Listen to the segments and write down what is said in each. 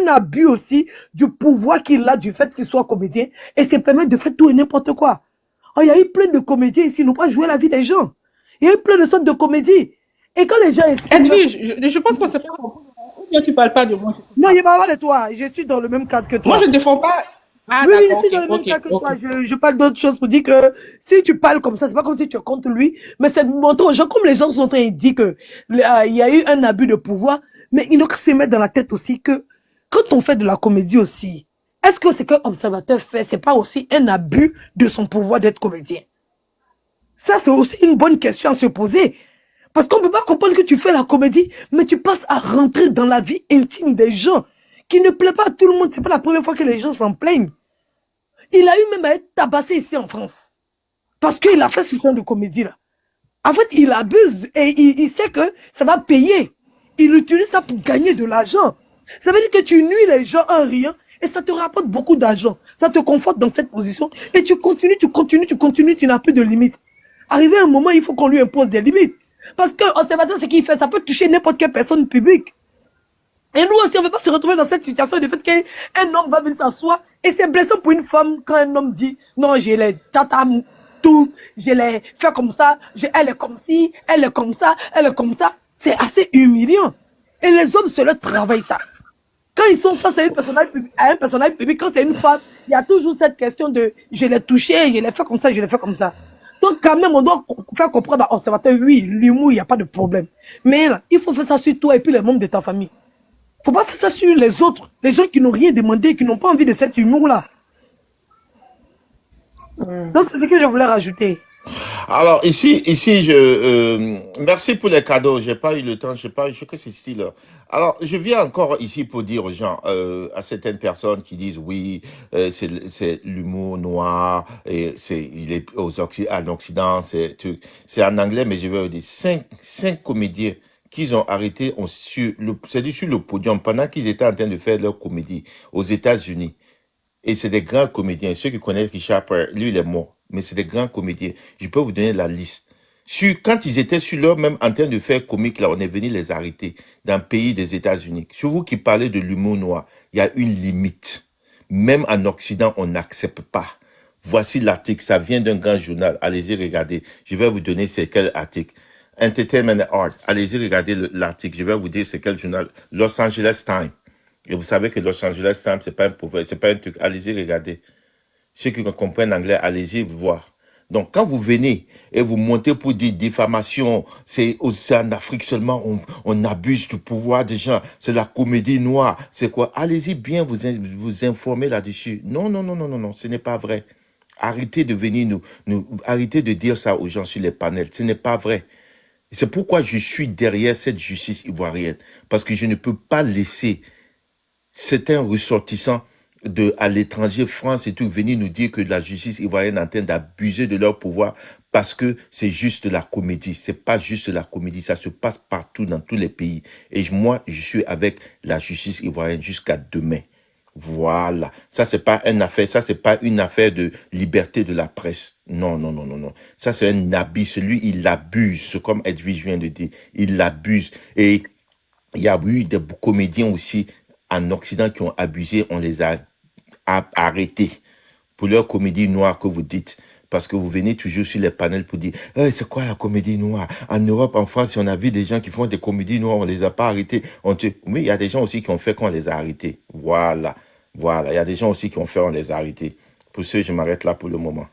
un abus aussi du pouvoir qu'il a, du fait qu'il soit comédien, et se permet de faire tout et n'importe quoi. Oh, il y a eu plein de comédiens ici, ils n'ont pas joué la vie des gens. Il y a eu plein de sortes de comédies. Et quand les gens expriment... Edwige, je pense qu'on ne s'est pas compris. Ou bien tu parles pas de moi. Non, il n'y a pas de toi. Je suis dans le même cadre que Moi, toi. je ne défends pas. Ah, Oui, oui, je d'accord, suis dans ok, le même ok, cas que ok. toi. Je parle d'autre chose pour dire que si tu parles comme ça, c'est pas comme si tu es contre lui, mais c'est de montrer aux gens, comme les gens sont en train de dire que il y a eu un abus de pouvoir, mais ils n'ont qu'à se mettre dans la tête aussi que quand on fait de la comédie aussi, est-ce que ce qu'un observateur fait, c'est pas aussi un abus de son pouvoir d'être comédien? Ça, c'est aussi une bonne question à se poser. Parce qu'on ne peut pas comprendre que tu fais la comédie, mais tu passes à rentrer dans la vie intime des gens, qui ne plaît pas à tout le monde. C'est pas la première fois que les gens s'en plaignent. Il a eu même à être tabassé ici en France. Parce qu'il a fait ce genre de comédie là. En fait, il abuse et il sait que ça va payer. Il utilise ça pour gagner de l'argent. Ça veut dire que tu nuis les gens en riant et ça te rapporte beaucoup d'argent. Ça te conforte dans cette position et tu continues, tu n'as plus de limites. Arrivé à un moment, il faut qu'on lui impose des limites. Parce que observateur, ce qu'il fait, ça peut toucher n'importe quelle personne publique. Et nous aussi, on ne veut pas se retrouver dans cette situation de fait qu'un homme va venir s'asseoir et c'est blessant pour une femme quand un homme dit non, j'ai les tata tout, je les fais comme ça, elle est comme ci, elle est comme ça, elle est comme ça. C'est assez humiliant. Et les hommes, c'est leur travail, ça. Quand ils sont face à un personnage public, quand c'est une femme, il y a toujours cette question de je l'ai touché, je l'ai fait comme ça, je l'ai fait comme ça. Donc quand même, on doit faire comprendre à l'observateur, oui, l'humour, il n'y a pas de problème. Mais là, il faut faire ça sur toi et puis les membres de ta famille. Faut pas faire ça sur les autres, les gens qui n'ont rien demandé, qui n'ont pas envie de cet humour-là. Donc c'est ce que je voulais rajouter. Alors, merci pour les cadeaux. J'ai pas eu le temps, je sais que c'est style. Alors, je viens encore ici pour dire aux gens, à certaines personnes qui disent oui, c'est l'humour noir, et il est en Occident, c'est en anglais, mais je vais vous dire, cinq comédiens qu'ils ont arrêtés sur le podium pendant qu'ils étaient en train de faire leur comédie aux États-Unis. Et c'est des grands comédiens. Ceux qui connaissent Richard Pryor, lui, il est mort. Mais c'est des grands comédiens. Je peux vous donner la liste. Quand ils étaient sur leur même en train de faire comique, là, on est venu les arrêter dans le pays des États-Unis. Sur vous qui parlez de l'humour noir, il y a une limite. Même en Occident, on n'accepte pas. Voici l'article. Ça vient d'un grand journal. Allez-y, regardez. Je vais vous donner c'est quel article. Entertainment Art. Allez-y, regardez l'article. Je vais vous dire c'est quel journal. Los Angeles Times. Et vous savez que Los Angeles Times, c'est pas un truc. Allez-y, regardez. Ceux qui comprennent l'anglais, allez-y voir. Donc, quand vous venez et vous montez pour dire diffamation, c'est en Afrique seulement, on abuse du pouvoir des gens, c'est la comédie noire, c'est quoi? Allez-y bien vous informer là-dessus. Non, non, non, non, non, non, ce n'est pas vrai. Arrêtez de venir arrêtez de dire ça aux gens sur les panels. Ce n'est pas vrai. C'est pourquoi je suis derrière cette justice ivoirienne. Parce que je ne peux pas laisser certains ressortissants à l'étranger, France et tout, venir nous dire que la justice ivoirienne est en train d'abuser de leur pouvoir parce que c'est juste de la comédie. C'est pas juste de la comédie, ça se passe partout dans tous les pays. Et moi, je suis avec la justice ivoirienne jusqu'à demain. Voilà. Ça, c'est pas une affaire de liberté de la presse. Non, non, non, non, non. Ça, c'est un abus. Celui, il abuse, comme Edwige vient de dire. Il abuse. Et il y a eu des comédiens aussi en Occident qui ont abusé, on les a arrêtés pour leur comédie noire que vous dites. Parce que vous venez toujours sur les panels pour dire c'est quoi la comédie noire? En Europe, en France, on a vu des gens qui font des comédies noires, on les a pas arrêtés. Oui, il y a des gens aussi qui ont fait qu'on les a arrêtés. Voilà. Voilà. Il y a des gens aussi qui ont fait on les a arrêtés. Pour ceux, je m'arrête là pour le moment.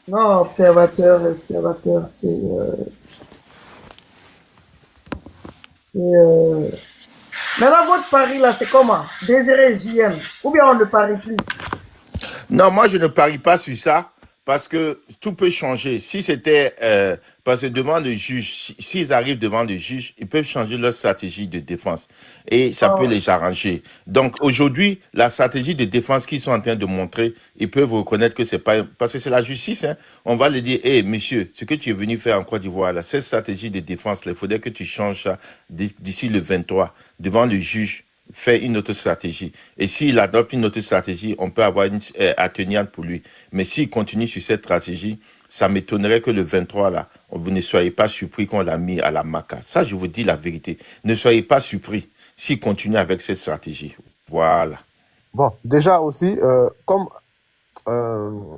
Non, observateur, c'est... Maintenant, votre pari, là, c'est comment? Désiré JM. Ou bien on ne parie plus? Non, moi, je ne parie pas sur ça parce que tout peut changer. Si c'était... parce que devant le juge, s'ils arrivent devant le juge, ils peuvent changer leur stratégie de défense. Et ça peut les arranger. Donc, aujourd'hui, la stratégie de défense qu'ils sont en train de montrer, ils peuvent reconnaître que c'est pas... Parce que c'est la justice, hein. On va leur dire, hé, monsieur, ce que tu es venu faire en Côte d'Ivoire, là, cette stratégie de défense, il faudrait que tu changes ça d'ici le 23, devant le juge. Fait une autre stratégie. Et s'il adopte une autre stratégie, on peut avoir une atténuante pour lui. Mais s'il continue sur cette stratégie, ça m'étonnerait que le 23, là, vous ne soyez pas surpris qu'on l'a mis à la maca. Ça, je vous dis la vérité. Ne soyez pas surpris s'il continue avec cette stratégie. Voilà. Bon, déjà aussi, comme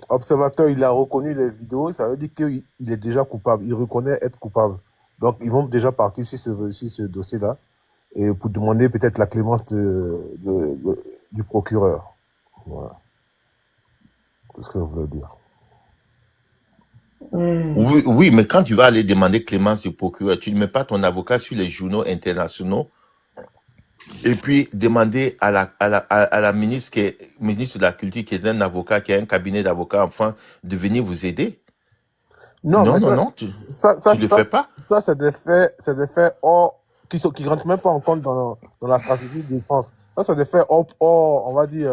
observateur, il a reconnu les vidéos, ça veut dire qu'il est déjà coupable. Il reconnaît être coupable. Donc, ils vont déjà partir sur ce dossier-là et pour demander peut-être la clémence du procureur. Voilà. C'est ce que je voulais dire. Oui, oui, mais quand tu vas aller demander clémence du procureur, tu ne mets pas ton avocat sur les journaux internationaux et puis demander à la ministre, ministre de la Culture, qui est un avocat, qui a un cabinet d'avocats en France, de venir vous aider. Non, Non, mais non, ça, non, tu ça, ne le fais pas. ça, c'est des faits hors, qui rentrent même pas en compte dans la stratégie de défense. Ça, c'est des faits hors, on va dire,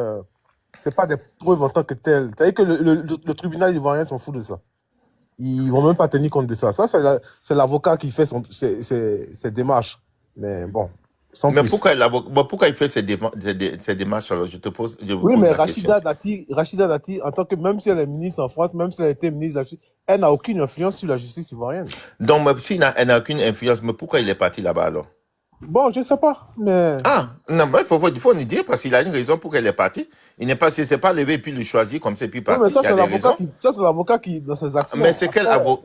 c'est pas des preuves en tant que telles. C'est-à-dire que le tribunal ivoirien s'en fout de ça. Ils vont même pas tenir compte de ça. Ça, c'est l'avocat qui fait ses démarches. Mais bon, sans Mais plus. pourquoi il fait ces démarches alors? Je vous Oui, pose mais la question. Rachida Dati, en tant que, même si elle est ministre en France, même si elle a été ministre de la Justice, elle n'a aucune influence sur la justice ivoirienne. Donc, même s'il elle n'a aucune influence, mais pourquoi il est parti là-bas alors? Bon, je sais pas, mais Ah, non, mais il faut nous dire, parce qu'il a une raison pour qu'elle est partie. Il n'est pas, c'est pas levé et puis le choisir comme c'est puis oui, mais parti. ça, Il y a c'est des l'avocat raisons. ça, c'est l'avocat qui, dans ses actions. Mais c'est quel, Après,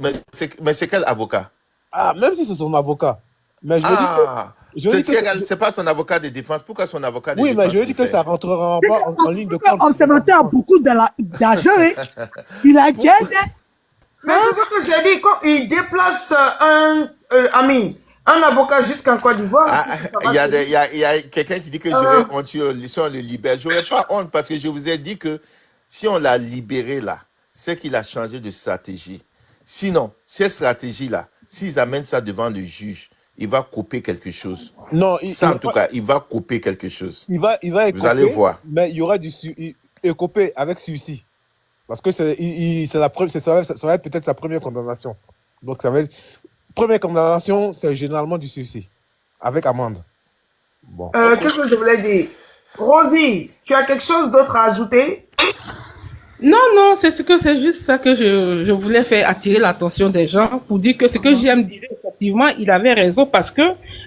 mais c'est quel avocat? ah, même si c'est son avocat. Mais je veux dire que, Ah, je veux dire que, c'est pas son avocat de défense. Pourquoi son avocat de oui, mais défense je veux le dire que fait? ça rentrera pas en ligne de compte. L'observateur a beaucoup d'argent, hein. Il a gagné. Mais c'est ce que j'ai dit, quand il déplace un avocat jusqu'en Côte d'Ivoire, Ah, c'est que ça il y va a, se- il y a quelqu'un qui dit que j'aurais honte si on le libère. J'aurais pas honte parce que je vous ai dit que si on l'a libéré là, c'est qu'il a changé de stratégie. Sinon, cette stratégie-là, s'ils amènent ça devant le juge, il va couper quelque chose. Non, Ça, en tout cas, il va couper quelque chose. il va Vous allez écoper, voir. mais il y aura écoper avec celui-ci. Parce que c'est ça va être peut-être sa première condamnation. Donc, ça va être, première condamnation, c'est généralement du suicide. Avec amende. Bon. Qu'est-ce que je voulais dire? Rosie, tu as quelque chose d'autre à ajouter? Non, c'est juste ça que je voulais faire attirer l'attention des gens pour dire que ce que j'aime dire, effectivement, il avait raison parce que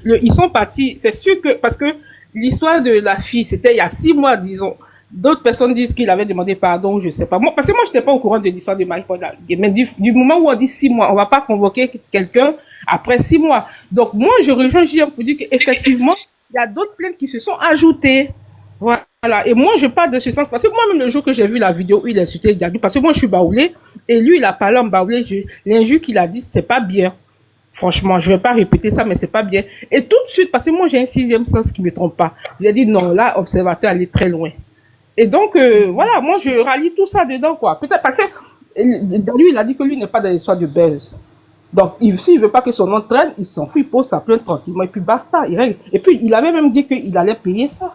ils sont partis, c'est sûr que, parce que l'histoire de la fille, c'était il y a 6 mois, disons. D'autres personnes disent qu'il avait demandé pardon, je sais pas. Moi, parce que moi, je n'étais pas au courant de l'histoire de Marie-Paul. Mais du moment où on dit 6 mois, on va pas convoquer quelqu'un après 6 mois. Donc, moi, je rejoins JM pour dire qu'effectivement, il y a d'autres plaintes qui se sont ajoutées. Voilà. Et moi, je parle de ce sens parce que moi-même, le jour que j'ai vu la vidéo où il insultait Dadou, parce que moi, je suis baoulé, et lui, il a parlé en baoulé, l'injure qu'il a dit, c'est pas bien. Franchement, je vais pas répéter ça, mais c'est pas bien. Et tout de suite, parce que moi, j'ai un 6e sens qui me trompe pas. J'ai dit non, là, observateur, elle est très loin. Et donc, voilà, moi, je rallie tout ça dedans, quoi. Peut-être parce que lui, il a dit que lui n'est pas dans l'histoire de buzz. Donc, s'il veut pas que son nom traîne, il s'en fout, il pose sa plainte tranquillement, et puis basta, il règle. Et puis, il avait même dit qu'il allait payer ça.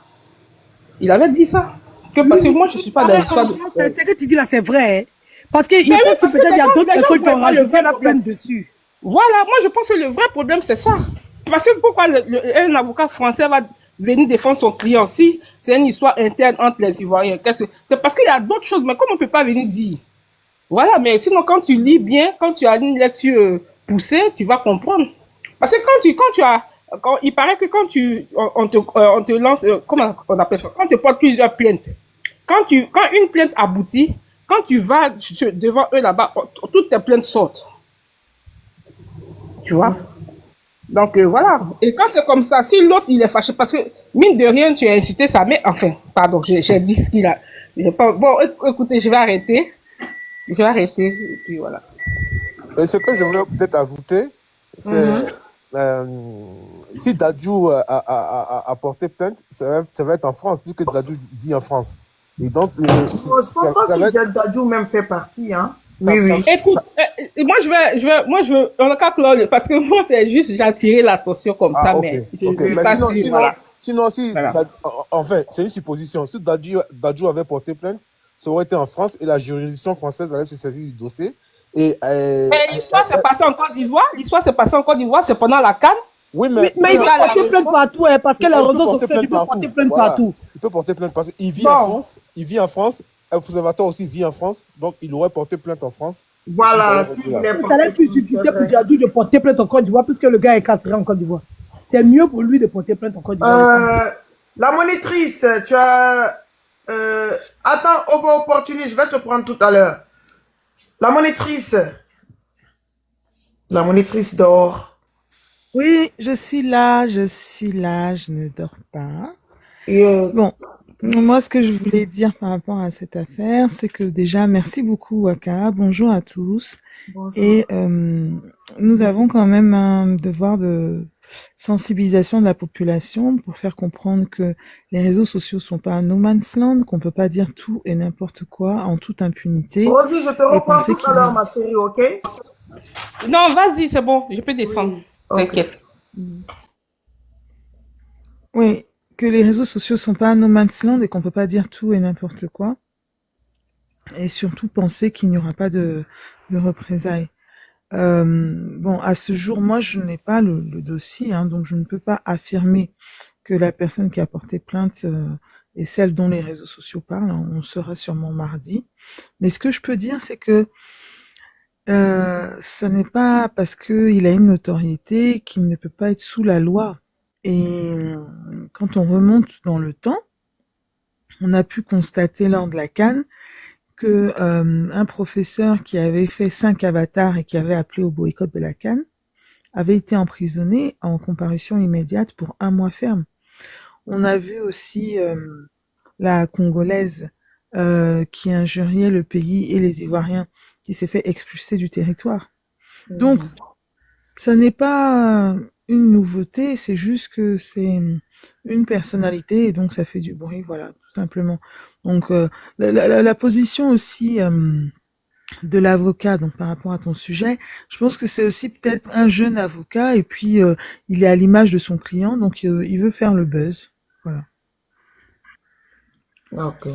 Il avait dit ça. Parce que moi, je suis pas dans l'histoire de... Ce que tu dis là, c'est vrai. Hein? Parce qu'il Mais oui, pense que parce que peut-être il y a d'autres les gens personnes qui ont voient pas le rajouté vrai la problème. plainte dessus. Voilà, moi, je pense que le vrai problème, c'est ça. Parce que pourquoi un avocat français va venir défendre son client si c'est une histoire interne entre les Ivoiriens? C'est parce qu'il y a d'autres choses, mais comme on ne peut pas venir dire. Voilà, mais sinon, quand tu lis bien, quand tu as une lecture poussée, tu vas comprendre. Parce que il paraît que quand on te lance, comment on appelle ça, quand on te porte plusieurs plaintes, quand une plainte aboutit, quand tu vas devant eux là-bas, toutes tes plaintes sortent. Tu vois? Donc voilà. Et quand c'est comme ça, si l'autre il est fâché, parce que mine de rien, tu as incité ça, mais enfin, pardon, j'ai dit ce qu'il a. Bon, écoutez, je vais arrêter. Et puis voilà. Et ce que je voulais peut-être ajouter, c'est si Dadju a porté plainte, ça va être en France, puisque Dadju vit en France. Et donc, Je pense pas que Dadju même fait partie, hein. Oui. Écoute, moi je veux, on a qu'à clore, parce que moi c'est juste, j'ai attiré l'attention comme ça, okay, mais je ne okay. veux pas sûr, voilà. Sinon, si, voilà. enfin, c'est une supposition. Si Dadju avait porté plainte, ça aurait été en France et la juridiction française allait se saisir du dossier. Mais l'histoire s'est passée en Côte d'Ivoire, c'est pendant la CAN. Oui, mais il peut porter plainte partout, hein, parce que les réseaux sociaux, il peut porter plainte partout. Il peut porter plainte parce qu'il vit en France, un observateur aussi vit en France, donc il aurait porté plainte en France. Et puis ça Voilà, aurait s'il réglé la voulait Ça porter laisse plus plainte, c'est suffisait pour vrai. Jadou de porter plainte en Côte d'Ivoire, puisque le gars est castré en Côte d'Ivoire. C'est mieux pour lui de porter plainte en Côte d'Ivoire. La monitrice, tu as... attends, opportuniste, je vais te prendre tout à l'heure. La monitrice dort. Oui, je suis là, je ne dors pas. Et Bon, moi, ce que je voulais dire par rapport à cette affaire, c'est que déjà, merci beaucoup, Waka. Bonjour à tous. bonjour. Et nous avons quand même un devoir de sensibilisation de la population pour faire comprendre que les réseaux sociaux sont pas un no man's land, qu'on peut pas dire tout et n'importe quoi en toute impunité Rosie, je te et reprends penser tout à qu'il l'heure, ma chérie, ok? Non, vas-y, c'est bon, je peux descendre. Oui, ok. T'inquiète. oui, que les réseaux sociaux sont pas un no man's land et qu'on peut pas dire tout et n'importe quoi. Et surtout penser qu'il n'y aura pas de représailles. Bon, à ce jour, moi, je n'ai pas le dossier, hein, donc je ne peux pas affirmer que la personne qui a porté plainte est celle dont les réseaux sociaux parlent. On saura sûrement mardi. Mais ce que je peux dire, c'est que ça n'est pas parce qu'il a une notoriété qu'il ne peut pas être sous la loi. Et quand on remonte dans le temps, on a pu constater lors de la CAN que un professeur qui avait fait 5 avatars et qui avait appelé au boycott de la CAN avait été emprisonné en comparution immédiate pour 1 mois ferme. On a vu aussi la Congolaise qui injuriait le pays et les Ivoiriens qui s'est fait expulser du territoire. Donc, ça n'est pas une nouveauté, c'est juste que c'est une personnalité et donc ça fait du bruit, voilà, tout simplement. Donc, la position aussi de l'avocat, donc par rapport à ton sujet, je pense que c'est aussi peut-être un jeune avocat et puis il est à l'image de son client, donc il veut faire le buzz. Voilà. Ok.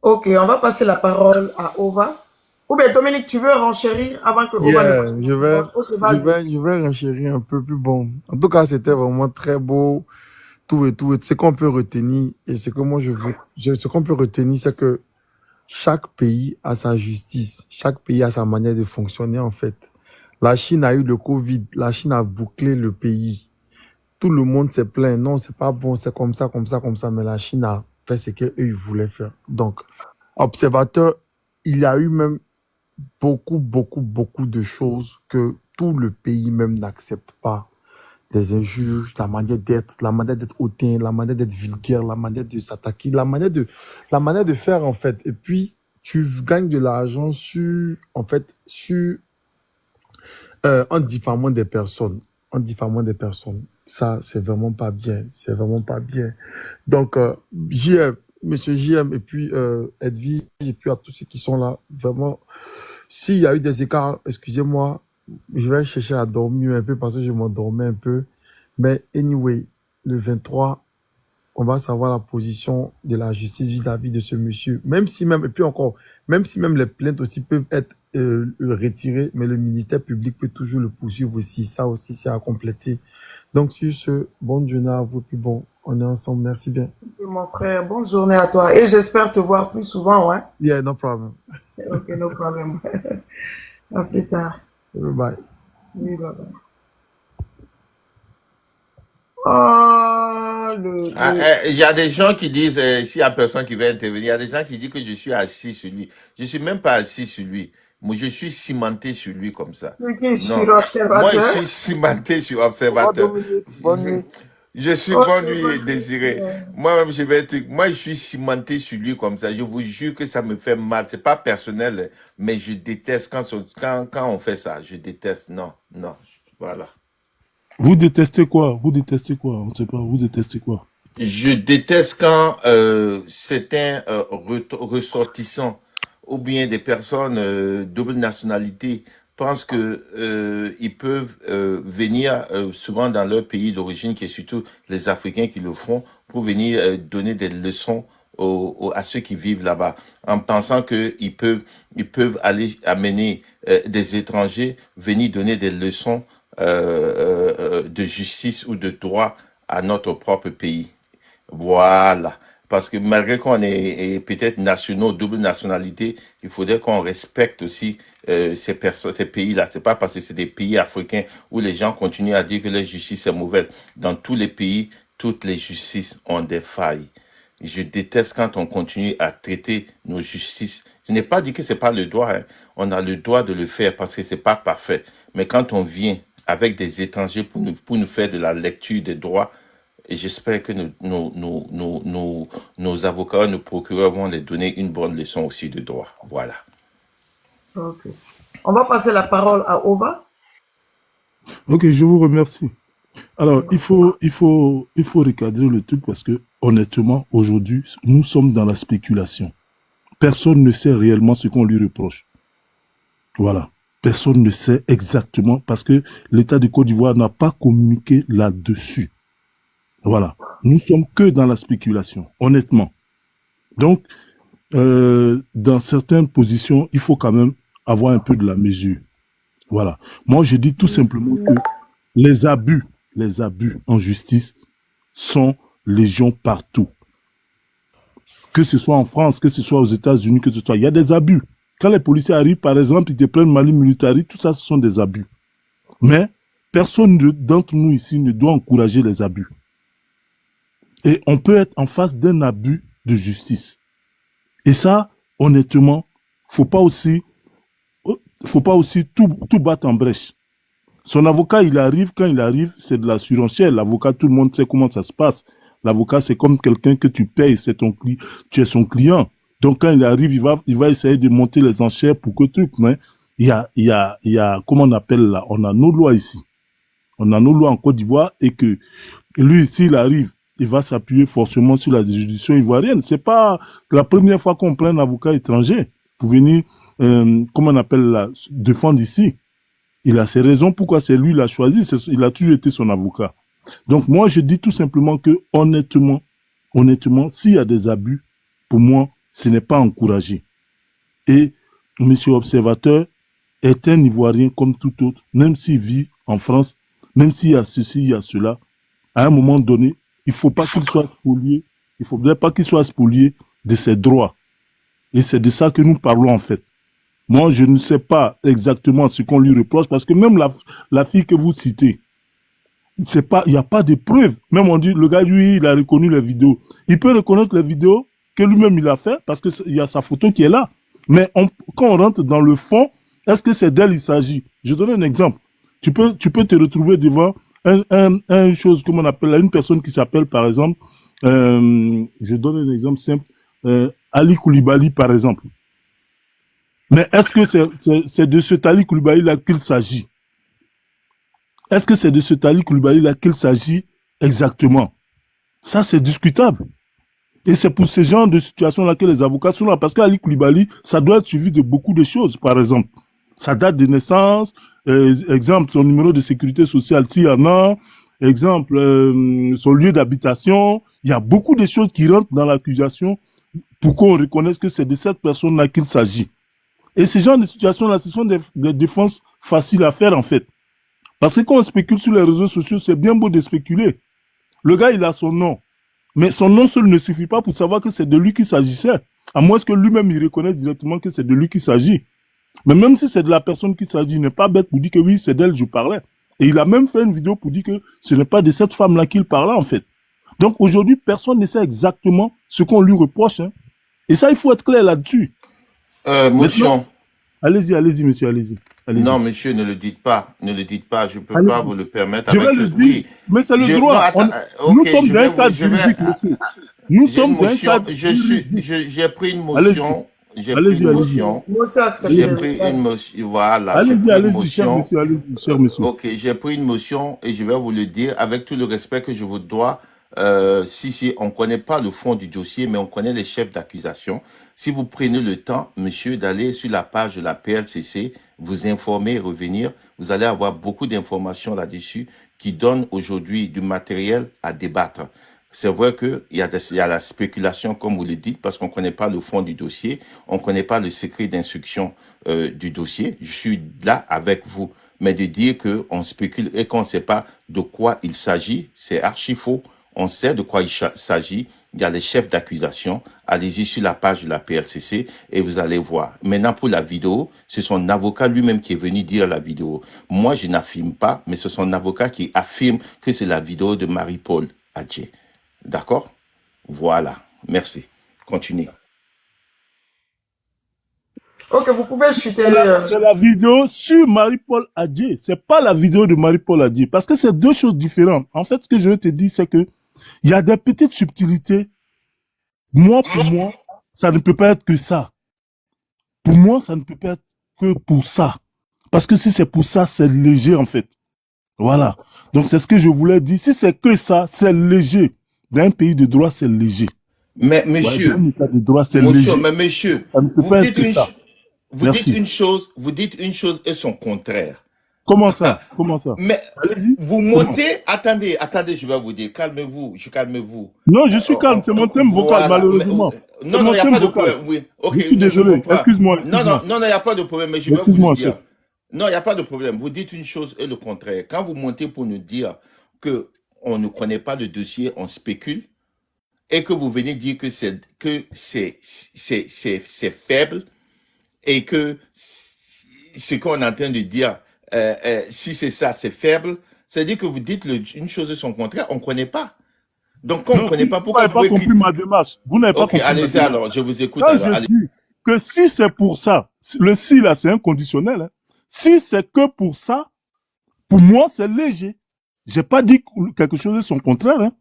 Ok, on va passer la parole à Ova. Ou bien Dominique, tu veux renchérir avant que Ova ne passe Yeah, je la vais, parole? Ok, je vas-y. vais, je vais renchérir un peu plus bon. En tout cas, c'était vraiment très beau, tout et tout. Et ce qu'on peut retenir, et ce que moi je veux, ce qu'on peut retenir, c'est que chaque pays a sa justice. Chaque pays a sa manière de fonctionner, en fait. La Chine a eu le Covid. La Chine a bouclé le pays. Tout le monde s'est plaint. Non, c'est pas bon, c'est comme ça, comme ça, comme ça. Mais la Chine a fait ce qu'eux, ils voulaient faire. Donc, observateur, il y a eu même beaucoup de choses que tout le pays même n'accepte pas. Des injures, la manière d'être hautain, la manière d'être vulgaire, la manière de s'attaquer, la manière de faire, en fait. Et puis, tu gagnes de l'argent en diffamant des personnes. En diffamant des personnes. Ça, c'est vraiment pas bien. C'est vraiment pas bien. Donc, Monsieur JM, et puis Edwige, et puis à tous ceux qui sont là, vraiment, s'il y a eu des écarts, excusez-moi, je vais chercher à dormir un peu parce que je m'endormais un peu. Mais anyway, le 23, on va savoir la position de la justice vis-à-vis de ce monsieur. Même si même, et puis encore, même si même les plaintes aussi peuvent être retirées, mais le ministère public peut toujours le poursuivre aussi. Ça aussi, c'est à compléter. Donc, sur ce, bonne journée à vous, puis bon, on est ensemble. Merci bien. Mon frère, bonne journée à toi. Et j'espère te voir plus souvent, ouais. Yeah, no problem. Ok, no problem. À plus tard. Bye. Oui, bye bye. Oh, Il y a des gens qui disent, s'il y a personne qui veut intervenir, il y a des gens qui disent que je suis assis sur lui. Je suis même pas assis sur lui. Moi, je suis cimenté sur lui comme ça. celui qui est sur Non, moi, je l'observateur. suis cimenté sur Au revoir, observateur. Dominique. Bonne nuit. Je suis Ok, bonne nuit, bonne nuit. Désiré. Moi-même, je vais être, moi, je suis cimenté sur lui comme ça. Je vous jure que ça me fait mal. C'est pas personnel, mais je déteste quand on fait ça. Je déteste. Non, non. Voilà. Vous détestez quoi? Vous détestez quoi? On ne sait pas. Vous détestez quoi? Je déteste quand certains ressortissants ou bien des personnes double nationalité pensent que ils peuvent venir souvent dans leur pays d'origine, qui est surtout les Africains qui le font, pour venir donner des leçons à ceux qui vivent là-bas, en pensant que ils peuvent aller amener des étrangers venir donner des leçons de justice ou de droit à notre propre pays. Voilà. parce que malgré qu'on est peut-être nationaux, double nationalité, il faudrait qu'on respecte aussi ces personnes, ces pays-là. C'est pas parce que c'est des pays africains où les gens continuent à dire que la justice est mauvaise. Dans tous les pays, toutes les justices ont des failles. Je déteste quand on continue à traiter nos justices. Je n'ai pas dit que c'est pas le droit, hein. On a le droit de le faire parce que c'est pas parfait. Mais quand on vient avec des étrangers pour nous faire de la lecture des droits, et j'espère que nos avocats, nos procureurs vont les donner une bonne leçon aussi de droit. Voilà. Ok. On va passer la parole à Ova. Ok, je vous remercie. Alors, il faut recadrer le truc parce que, honnêtement, aujourd'hui, nous sommes dans la spéculation. Personne ne sait réellement ce qu'on lui reproche. Voilà. Personne ne sait exactement parce que l'État de Côte d'Ivoire n'a pas communiqué là-dessus. Voilà. Nous sommes que dans la spéculation, honnêtement. Donc, dans certaines positions, il faut quand même avoir un peu de la mesure. Voilà. Moi, je dis tout simplement que les abus en justice sont légion partout. Que ce soit en France, que ce soit aux États-Unis, que ce soit, il y a des abus. Quand les policiers arrivent, par exemple, ils te prennent mali militari, tout ça, ce sont des abus. Mais personne d'entre nous ici ne doit encourager les abus. Et on peut être en face d'un abus de justice. Et ça, honnêtement, faut pas aussi tout battre en brèche. Son avocat, quand il arrive, c'est de la surenchère. L'avocat, tout le monde sait comment ça se passe. L'avocat, c'est comme quelqu'un que tu payes, tu es son client. Donc, quand il arrive, il va essayer de monter les enchères pour que truc, mais il y a, comment on appelle là, on a nos lois ici. On a nos lois en Côte d'Ivoire et que lui, s'il arrive, il va s'appuyer forcément sur la juridiction ivoirienne. C'est pas la première fois qu'on prend un avocat étranger pour venir, comment on appelle là, défendre ici. Il a ses raisons pourquoi c'est lui qui l'a choisi. Il a toujours été son avocat. Donc moi, je dis tout simplement que honnêtement, s'il y a des abus, pour moi, ce n'est pas encouragé. Et Monsieur Observateur est un Ivoirien comme tout autre, même s'il vit en France, même s'il y a ceci, il y a cela. À un moment donné, il faut pas qu'il soit spolié. Il faudrait pas qu'il soit spolié de ses droits. Et c'est de ça que nous parlons en fait. Moi, je ne sais pas exactement ce qu'on lui reproche parce que même la fille que vous citez, il n'y a pas de preuves. Même on dit, le gars, lui, il a reconnu les vidéos. Il peut reconnaître les vidéos que lui-même il a fait parce qu'il y a sa photo qui est là. Mais quand on rentre dans le fond, est-ce que c'est d'elle il s'agit? Je donne un exemple. Tu peux te retrouver devant une chose, comment on appelle, une personne qui s'appelle, par exemple, je donne un exemple simple, Ali Koulibaly, par exemple. Mais est-ce que c'est de ce Ali Koulibaly-là qu'il s'agit? Est-ce que c'est de ce Ali Koulibaly-là qu'il s'agit exactement? Ça, c'est discutable. Et c'est pour ce genre de situation-là que les avocats sont là. Parce qu'Ali Koulibaly, ça doit être suivi de beaucoup de choses, par exemple. Sa date de naissance, exemple, son numéro de sécurité sociale, s'il y en a, exemple, son lieu d'habitation. Il y a beaucoup de choses qui rentrent dans l'accusation pour qu'on reconnaisse que c'est de cette personne-là qu'il s'agit. Et ce genre de situations-là, ce sont des défenses faciles à faire, en fait. Parce que quand on spécule sur les réseaux sociaux, c'est bien beau de spéculer. Le gars, il a son nom. Mais son nom seul ne suffit pas pour savoir que c'est de lui qu'il s'agissait. À moins que lui-même, il reconnaisse directement que c'est de lui qu'il s'agit. Mais même si c'est de la personne qu'il s'agit, il n'est pas bête pour dire que oui, c'est d'elle que je parlais. Et il a même fait une vidéo pour dire que ce n'est pas de cette femme-là qu'il parlait, en fait. Donc aujourd'hui, personne ne sait exactement ce qu'on lui reproche. Hein. Et ça, il faut être clair là-dessus. Motion. Allez-y, monsieur, allez-y. Non, monsieur, ne le dites pas. Ne le dites pas. Je ne peux pas vous le permettre. Je vais le dire, oui. Mais c'est le droit. Nous sommes dans un cadre juridique, monsieur. Nous sommes dans un cadre juridique. J'ai pris une motion. J'ai pris une motion. J'ai pris une motion. Voilà. J'ai pris une motion. Cher monsieur. Ok, j'ai pris une motion et je vais vous le dire avec tout le respect que je vous dois. Si, on ne connaît pas le fond du dossier, mais on connaît les chefs d'accusation. Si vous prenez le temps, monsieur, d'aller sur la page de la PLCC, vous informer, revenir, vous allez avoir beaucoup d'informations là-dessus qui donnent aujourd'hui du matériel à débattre. C'est vrai qu'il y a la spéculation, comme vous le dites, parce qu'on ne connaît pas le fond du dossier, on ne connaît pas le secret d'instruction du dossier. Je suis là avec vous. Mais de dire qu'on spécule et qu'on ne sait pas de quoi il s'agit, c'est archi faux. On sait de quoi il s'agit. il y a les chefs d'accusation. Allez-y sur la page de la PLCC et vous allez voir. Maintenant, pour la vidéo, c'est son avocat lui-même qui est venu dire la vidéo. Moi, je n'affirme pas, mais c'est son avocat qui affirme que c'est la vidéo de Marie-Paul Adjei. D'accord? Voilà. Merci. Continuez. Ok, vous pouvez chuter. C'est la vidéo sur Marie-Paul Adjei. C'est pas la vidéo de Marie-Paul Adjei. Parce que c'est deux choses différentes. En fait, ce que je veux te dire, c'est que il y a des petites subtilités. Moi, pour moi, ça ne peut pas être que ça. Pour moi, ça ne peut pas être que pour ça. Parce que si c'est pour ça, c'est léger, en fait. Voilà. Donc, c'est ce que je voulais dire. Si c'est que ça, c'est léger. Dans un pays de droit, c'est léger. Mais Ouais, monsieur, dans un état de droit, c'est monsieur, léger. mais monsieur, Ça ne peut vous pas être dites que une, ça. vous Merci. dites une chose et son contraire. Comment ça? Comment ça? Mais Allez-y. vous montez, attendez, je vais vous dire, calmez-vous, calmez-vous. Non, je suis calme. C'est mon thème vocal, Voilà. malheureusement. C'est Non, mon il n'y a thème pas de vocal. problème. Oui, ok, Je suis non, je désolé. comprends. Excuse-moi. Non, il n'y a pas de problème, mais je vais vous Excuse-moi, le chef. dire. Non, il n'y a pas de problème. Vous dites une chose et le contraire. Quand vous montez pour nous dire que on ne connaît pas le dossier, on spécule, et que vous venez dire que c'est faible, et que ce qu'on est en train de dire, si c'est ça, c'est faible, c'est-à-dire que vous dites une chose et son contraire, on ne connaît pas. Donc, quand on ne Non, connaît pas, vous pourquoi n'avez pas compris ma démarche. Vous n'avez pas Ok, compris ma allez-y démarche. alors, je vous écoute Quand alors. je Allez. dis que si c'est pour ça, le si là, c'est inconditionnel. Hein. Si c'est que pour ça, pour moi, c'est léger. J'ai pas dit quelque chose de son contraire. Hein.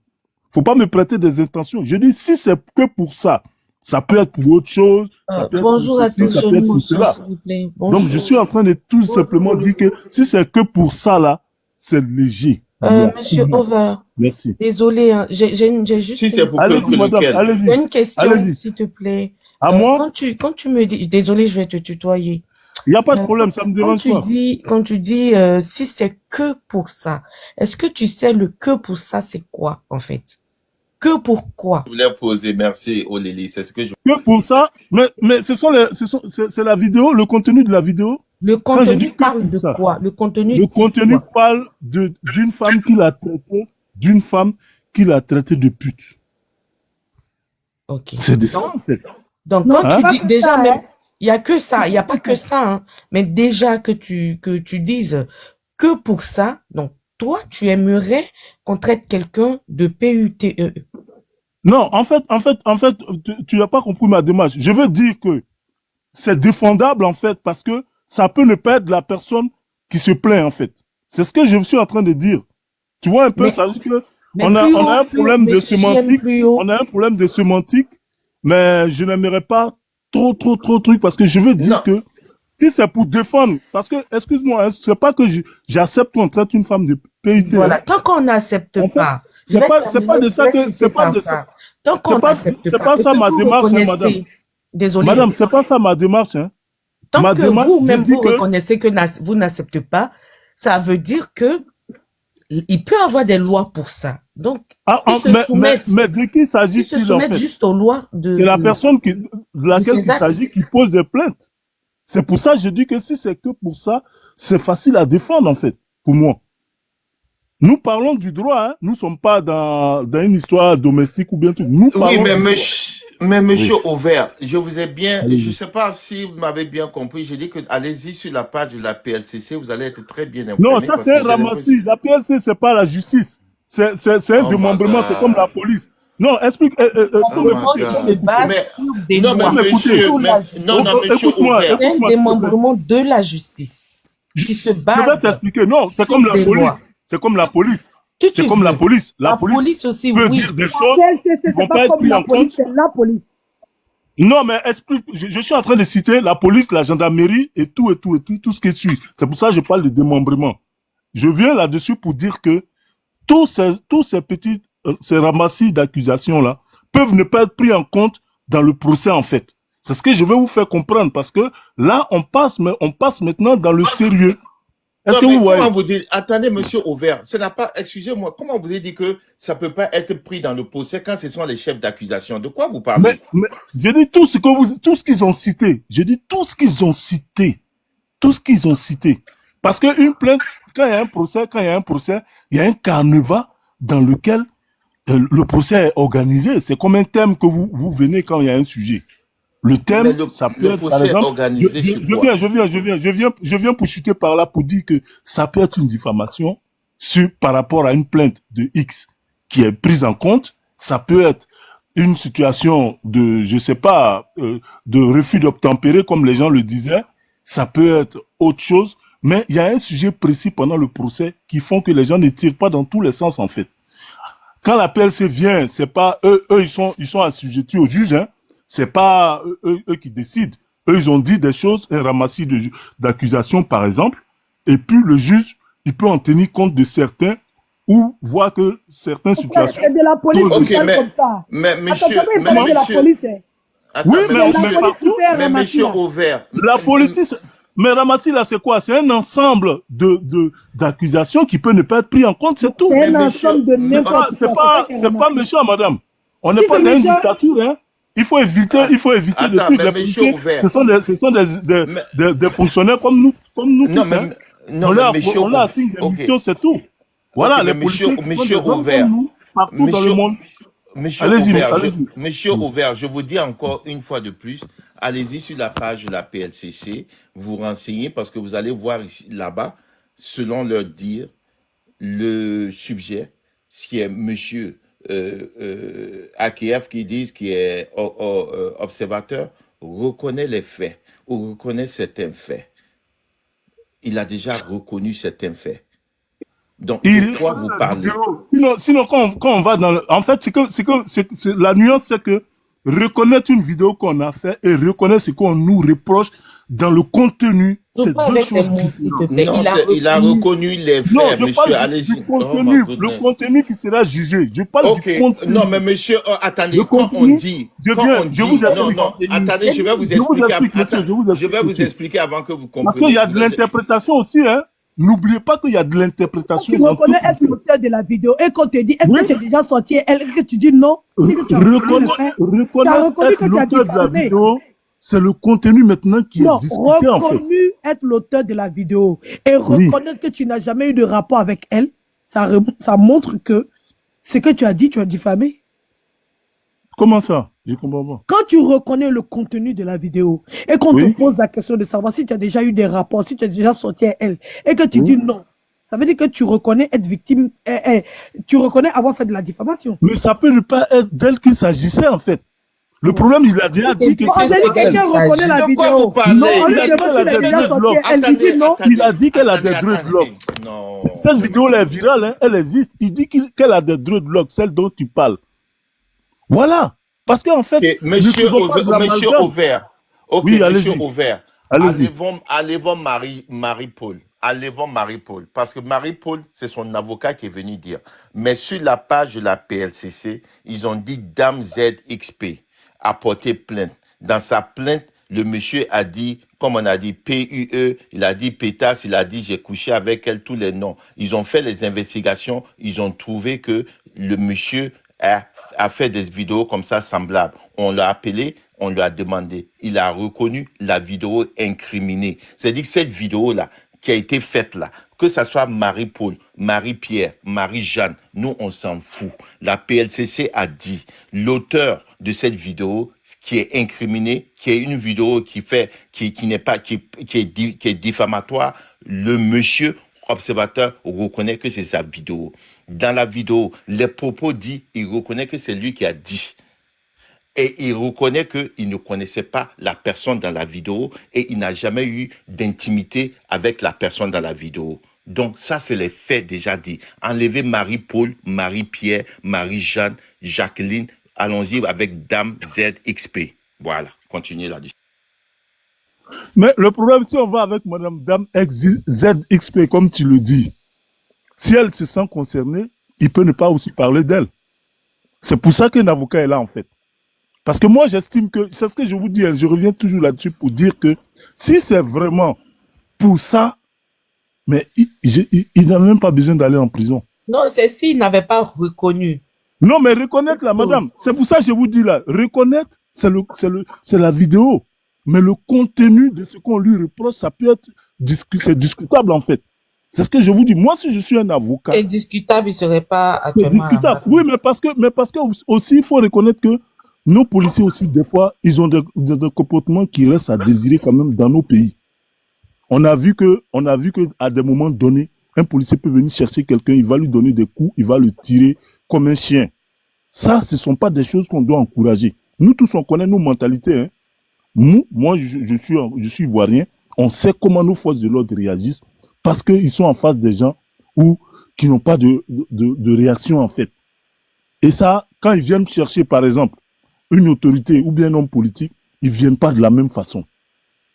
Faut pas me prêter des intentions. Je dis si c'est que pour ça, ça peut être pour autre chose. Ça peut être Bonjour pour à ceci, tous, ça je peut être vous pour cela. s'il vous plaît. Donc Bonjour. je suis en train de tout simplement dire que si c'est que pour ça là, c'est léger. Moi, Monsieur pour moi. Over, Merci. désolé, hein, j'ai juste Si c'est pour Allez-y, madame, lequel? allez-y. une question, Allez-y. s'il te plaît. À moi, Quand tu me dis, désolé, je vais te tutoyer. il n'y a pas de problème, ça me dérange pas. Quand tu dis si c'est que pour ça, est-ce que tu sais le que pour ça, c'est quoi, en fait? Que pourquoi? Je voulais poser, merci Olélie, c'est ce que je... Que pour ça, mais c'est la vidéo, le contenu de la vidéo. Le Quand je dis contenu que parle pour de ça, quoi? Le contenu le dit contenu quoi? parle d'une femme qu'il a traité de pute. Ok. C'est de ça, en fait. Donc, Non, quand Hein? tu pas dis, que déjà ça, même, hein. il y a que ça, il y a pas que ça, hein, mais déjà que tu dises que pour ça, donc, toi, tu aimerais qu'on traite quelqu'un de PUTE. Non, en fait, tu n'as pas compris ma démarche. Je veux dire que c'est défendable, en fait, parce que ça peut ne pas être la personne qui se plaint, en fait. C'est ce que je suis en train de dire. Tu vois un peu, Mais, ça veut dire que mais on plus haut, a un problème de monsieur JM, sémantique, plus haut. on a un problème de sémantique, mais je n'aimerais pas trop truc, parce que je veux Non, dire que si c'est pour défendre, parce que, excuse-moi, hein, c'est pas que j'accepte qu'on traite une femme de PUT, Voilà. hein. Tant qu'on n'accepte En fait, pas, je c'est vais pas de terminer, ça je vais que, chuter c'est pas par de ça, ça. Tant qu'on n'accepte c'est pas, pas et ça que ma vous démarche, hein, madame. reconnaissez, désolé, Madame, c'est pas ça ma démarche, hein. tant Ma que démarche, je vous-même dis vous que, reconnaissez que vous n'acceptez pas, ça veut dire que il peut avoir des lois pour ça. Donc, ils se soumettent, mais de qui ils se s'agit-il, en soumettent fait? juste aux lois C'est la personne de de laquelle ces il actes. s'agit qui pose des plaintes. C'est pour ça que je dis que si c'est que pour ça, c'est facile à défendre, en fait, pour moi. Nous parlons du droit, hein. Nous ne sommes pas dans une histoire domestique ou bien tout. Nous oui, parlons mais du droit. monsieur Oui, Auvert, je vous ai bien, je ne allez-y. sais pas si vous m'avez bien compris, j'ai dit que allez-y sur la page de la PLCC, vous allez être très bien Non, informé ça parce c'est que un j'ai l'impression... ramassis. La PLC, c'est pas la justice. C'est un Oh my démembrement, c'est comme la God. police. Non, explique, Oh faut my Démembrement m'écouter, qui faut se God. m'écouter. base Mais, sur des non, mais Faut lois, m'écouter. monsieur, sur mais, la non, justice. non, monsieur Écoute-moi, Auvert, C'est un écoute-moi, s'il te plaît. démembrement de la justice qui se Je vais base t'expliquer. Non, c'est sur comme la des police. lois. C'est comme la police. Si C'est tu comme la veux. police. La La police police aussi, peut oui. dire des La choses PLCC, qui c'est vont pas pas être comme prises la en police, compte. c'est la police. Non, mais explique. Je suis en train de citer la police, la gendarmerie et tout ce qui suit. C'est pour ça que je parle de démembrement. Je viens là-dessus pour dire que tous ces petits, ces ramassis d'accusations-là peuvent ne pas être pris en compte dans le procès, en fait. C'est ce que je vais vous faire comprendre parce que là, on passe maintenant dans le sérieux. Est-ce non, que mais vous voyez? comment vous dites, attendez, monsieur Auvert, ça n'a pas, excusez-moi, comment vous avez dit que ça peut pas être pris dans le procès quand ce sont les chefs d'accusation? De quoi vous parlez? Mais j'ai dit tout ce qu'ils ont cité. J'ai dit tout ce qu'ils ont cité. Tout ce qu'ils ont cité. Parce que une plainte, quand il y a un procès, il y a un carnaval dans lequel le procès est organisé. C'est comme un thème que vous venez quand il y a un sujet. Le Mais thème, ça peut le être, par procès est exemple, organisé sur quoi? je viens pour chuter par là pour dire que ça peut être une diffamation par rapport à une plainte de X qui est prise en compte. Ça peut être une situation de, je sais pas, de refus d'obtempérer, comme les gens le disaient. Ça peut être autre chose. Mais il y a un sujet précis pendant le procès qui font que les gens ne tirent pas dans tous les sens, en fait. Quand la PLC vient, c'est pas eux, ils sont assujettis au juge, hein. C'est pas eux qui décident. Eux, ils ont dit des choses, un ramassis d'accusations, par exemple, et puis le juge, il peut en tenir compte de certains ou voir que certaines situations. C'est de la police Ok, qui parle comme ça. mais Attends, monsieur, comment il mais parle de la monsieur, police, hein? attends, Oui, mais C'est la mais monsieur, police qui partout, fait mais ramasser monsieur là. Auvert, la politique, mais ramassis là, c'est quoi? C'est un ensemble d'accusations qui peut ne pas être pris en compte, c'est tout. C'est mais un monsieur, ensemble de C'est pas, n'importe c'est quoi. pas, C'est ça c'est qui est pas ramassé. méchant, madame. On n'est Si pas c'est dans une méchant, dictature, hein. Il faut éviter des attends, trucs. mais Les monsieur policiers, Auvert, ce sont mais, des fonctionnaires comme nous non, tous, hein. non, mais monsieur On leur Auvert, assigne des ok, missions, c'est tout. ok, Voilà, mais les policiers, ce sont monsieur des hommes comme Auvert, nous, partout dans le monsieur, monde. monsieur Allez-y, Auvert, allez-y. monsieur Auvert, je vous dis encore une fois de plus, allez-y sur la page de la PLCC, vous renseignez parce que vous allez voir ici, là-bas, selon leur dire, le sujet, ce qui est monsieur AKF qui dit, qui est observateur, reconnaît les faits ou reconnaît certains faits. Il a déjà reconnu certains faits. Donc, de quoi vous parlez? Sinon quand on va dans en fait, la nuance, c'est que reconnaître une vidéo qu'on a fait et reconnaître ce qu'on nous reproche dans le contenu, c'est Pas deux avec tes choses mots, s'il différentes. te plaît. Non, Il a il a reconnu. reconnu les Non, faits, je monsieur. parle Allez-y. du Oh my contenu, le goodness. contenu qui sera jugé. Je parle Ok, du contenu. non, mais monsieur, attendez, Le quand on contenu, dit, je quand on vous dit, non, explique. non, attendez, je vais vous Je vous expliquer, explique, monsieur, attends, je vous je explique, vais vous monsieur. expliquer avant que vous Parce qu'il y compreniez. a de l'interprétation aussi, hein. N'oubliez pas qu'il y a de Quand l'interprétation tu dans reconnais tout. être l'auteur de la vidéo et qu'on te dit, est-ce Oui. que tu es déjà sorti elle, et que tu dis non, c'est que tu as reconnu le fait. Tu as Reconnaître reconnu être que tu as l'auteur de la diffamé. vidéo, c'est le contenu maintenant qui est Non, discuté, en fait. reconnu être l'auteur de la vidéo et Oui. reconnaître que tu n'as jamais eu de rapport avec elle, ça montre que ce que tu as dit, tu as diffamé. Comment ça? Je comprends pas. Quand tu reconnais le contenu de la vidéo et qu'on te Oui. pose la question de savoir si tu as déjà eu des rapports, si tu as déjà sorti à elle et que tu Oui. dis non, ça veut dire que tu reconnais être victime, tu reconnais avoir fait de la diffamation. Mais ça peut ne pas être d'elle qu'il s'agissait, en fait. Le problème, il a déjà dit que Bon, on c'est dit ce qu'elle quelqu'un s'agit. reconnaît la De quoi vous vidéo. parlez? Non, on lui Il a dit demande qu'elle si a elle a déjà des sorti dreadlocks. à elle. Il dit non. Il a dit qu'elle a des dreadlocks. Non. Cette vidéo-là est virale, hein, elle existe. Il dit qu'elle a des dreadlocks, celle dont tu parles. Voilà. Parce qu'en fait, Ok, monsieur ne faisons pas de Monsieur l'amalgame. Auvert. Ok, Oui, monsieur allez-y. Auvert. Allez-y. Allez voir Marie-Paul. Allez voir Marie-Paul. Parce que Marie-Paul, c'est son avocat qui est venu dire. Mais sur la page de la PLCC, ils ont dit Dame ZXP a porté plainte. Dans sa plainte, le monsieur a dit, comme on a dit, PUE, il a dit pétasse, il a dit j'ai couché avec elle, tous les noms. Ils ont fait les investigations, ils ont trouvé que le monsieur a fait des vidéos comme ça semblables. On l'a appelé, on lui a demandé. Il a reconnu la vidéo incriminée. C'est-à-dire que cette vidéo-là, qui a été faite là, que ça soit Marie-Paul, Marie-Pierre, Marie-Jeanne, nous on s'en fout. La PLCC a dit, l'auteur de cette vidéo, qui est incriminé, qui est une vidéo qui est diffamatoire, le monsieur observateur reconnaît que c'est sa vidéo. Dans la vidéo, les propos dit, il reconnaît que c'est lui qui a dit. Et il reconnaît qu'il ne connaissait pas la personne dans la vidéo et il n'a jamais eu d'intimité avec la personne dans la vidéo. Donc ça, c'est les faits déjà dits. Enlevez Marie-Paul, Marie-Pierre, Marie-Jeanne, Jacqueline. Allons-y avec Dame ZXP. Voilà, continuez là-dessus. Mais le problème, si on va avec Madame Dame ZXP, comme tu le dis, si elle se sent concernée, il peut ne pas aussi parler d'elle. C'est pour ça qu'un avocat est là, en fait. Parce que moi, j'estime que, c'est ce que je vous dis, hein, je reviens toujours là-dessus pour dire que si c'est vraiment pour ça, mais il n'a même pas besoin d'aller en prison. Non, c'est s'il n'avait pas reconnu. Non, mais reconnaître la madame, c'est pour ça que je vous dis là, reconnaître, c'est la vidéo. Mais le contenu de ce qu'on lui reproche, ça peut être c'est discutable en fait. C'est ce que je vous dis. Moi, si je suis un avocat, C'est discutable, il ne serait pas c'est actuellement à la discutable. barre. Oui, mais parce que aussi, il faut reconnaître que nos policiers aussi, des fois, ils ont des comportements qui restent à désirer quand même dans nos pays. On a vu que à des moments donnés, un policier peut venir chercher quelqu'un, il va lui donner des coups, il va le tirer comme un chien. Ça, ce ne sont pas des choses qu'on doit encourager. Nous tous, on connaît nos mentalités. Hein. Moi, je suis ivoirien. On sait comment nos forces de l'ordre réagissent parce qu'ils sont en face des gens qui n'ont pas de réaction, en fait. Et ça, quand ils viennent chercher, par exemple, une autorité ou bien un homme politique, ils ne viennent pas de la même façon.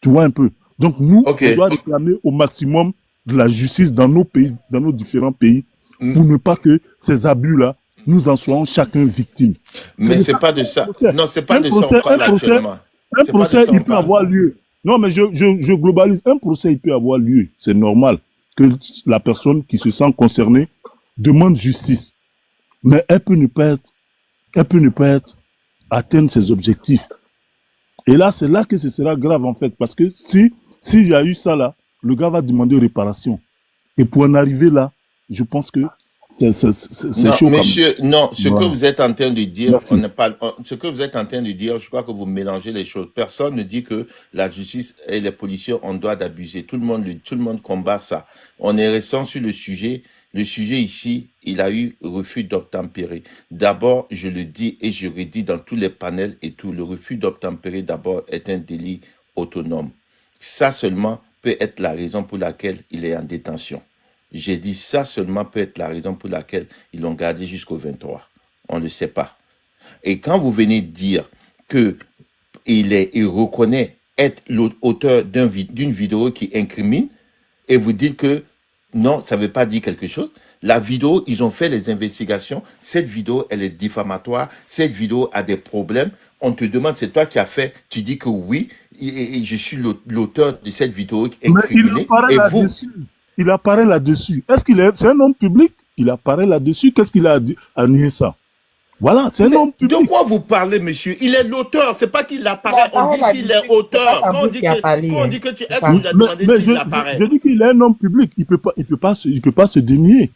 Tu vois un peu. Donc, nous, Ok. on doit réclamer au maximum de la justice dans nos pays, dans nos différents pays, pour ne pas que ces abus-là, nous en soyons chacun victime. Mais c'est pas de ça. Non, c'est pas de ça on parle actuellement. Un procès, il peut avoir lieu. Non, mais je globalise. Un procès, il peut avoir lieu. C'est normal que la personne qui se sent concernée demande justice. Mais elle peut ne pas atteindre ses objectifs. Et là, c'est là que ce sera grave, en fait. Parce que s'il y a eu ça là, le gars va demander réparation. Et pour en arriver là, je pense que c'est chaud. Monsieur, non, ce que vous êtes en train de dire, ce que vous êtes en train de dire, je crois que vous mélangez les choses. Personne ne dit que la justice et les policiers ont droit d'abuser. Tout le monde combat ça. On est restant sur le sujet. Le sujet ici, il a eu refus d'obtempérer. D'abord, je le dis et je redis dans tous les panels et tout, le refus d'obtempérer d'abord est un délit autonome. Ça seulement peut être la raison pour laquelle il est en détention. J'ai dit ça seulement peut être la raison pour laquelle ils l'ont gardé jusqu'au 23. On ne le sait pas. Et quand vous venez dire qu'il reconnaît être l'auteur d'une vidéo qui incrimine, et vous dites que non, ça ne veut pas dire quelque chose. La vidéo, ils ont fait les investigations. Cette vidéo, elle est diffamatoire. Cette vidéo a des problèmes. On te demande, c'est toi qui as fait. Tu dis que oui, et je suis l'auteur de cette vidéo incriminée. Mais il apparaît là-dessus. Est-ce c'est un homme public? Il apparaît là-dessus. Qu'est-ce qu'il a à nier ça? Voilà, c'est un homme public. De quoi vous parlez, monsieur? Il est l'auteur. C'est pas qu'il apparaît. On dit s'il est auteur. Quand on dit que tu es, vous a demandé s'il apparaît. Je dis qu'il est un homme public. Il peut pas se dénier.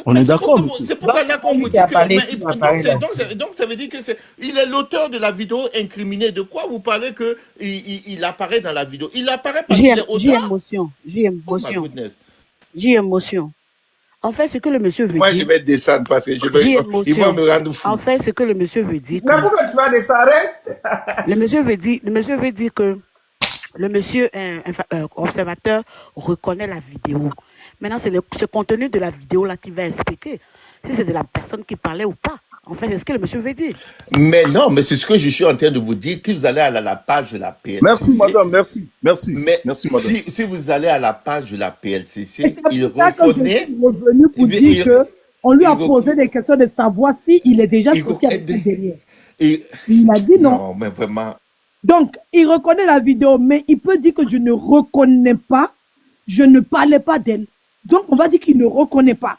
On est d'accord. C'est pourquoi là qu'on vous dit que donc ça veut dire que il est l'auteur de la vidéo incriminée. De quoi vous parlez que il apparaît dans la vidéo? Il apparaît parce qu'il est auteur. J'ai émotion. En fait, ce que le monsieur veut dire. Moi, je vais descendre parce que il va me rendre fou. En fait, ce que le monsieur veut dire. Mais pourquoi tu vas descendre? Reste. Le monsieur veut dire que le monsieur observateur reconnaît la vidéo. Maintenant, c'est ce contenu de la vidéo là qui va expliquer si c'est de la personne qui parlait ou pas. En fait, c'est ce que le monsieur veut dire. Mais non, mais c'est ce que je suis en train de vous dire, que vous allez à la page de la PLCC. Merci, madame, merci. Mais merci, madame. Si vous allez à la page de la PLCC, il reconnaît... C'est pour revenu pour dire qu'on lui a posé des questions de savoir s'il est déjà sorti avec derrière. Il a dit non. Non, mais vraiment... Donc, il reconnaît la vidéo, mais il peut dire que je ne reconnais pas, je ne parlais pas d'elle. Donc, on va dire qu'il ne reconnaît pas.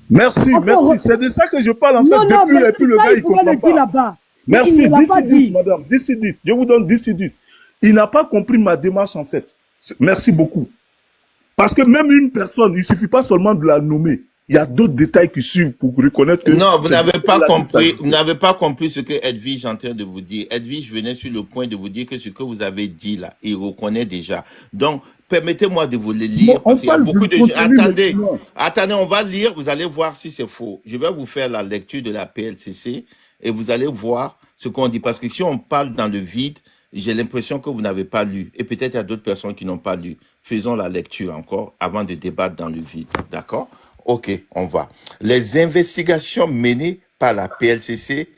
Merci. C'est de ça que je parle en fait. Depuis le gars, il comprend pas. Là-bas. Merci. 10 madame. 10. Je vous donne 10. Il n'a pas compris ma démarche en fait. Merci beaucoup. Parce que même une personne, il ne suffit pas seulement de la nommer. Il y a d'autres détails qui suivent pour reconnaître que... Non, vous n'avez pas compris. Vous n'avez pas compris ce que Edwige est en train de vous dire. Edwige venait sur le point de vous dire que ce que vous avez dit là, il reconnaît déjà. Donc, permettez-moi de vous le lire. Parce qu'il y a beaucoup de gens. Attendez, on va lire. Vous allez voir si c'est faux. Je vais vous faire la lecture de la PLCC et vous allez voir ce qu'on dit. Parce que si on parle dans le vide, j'ai l'impression que vous n'avez pas lu. Et peut-être il y a d'autres personnes qui n'ont pas lu. Faisons la lecture encore avant de débattre dans le vide. D'accord? Ok, on va. Les investigations menées par la PLCC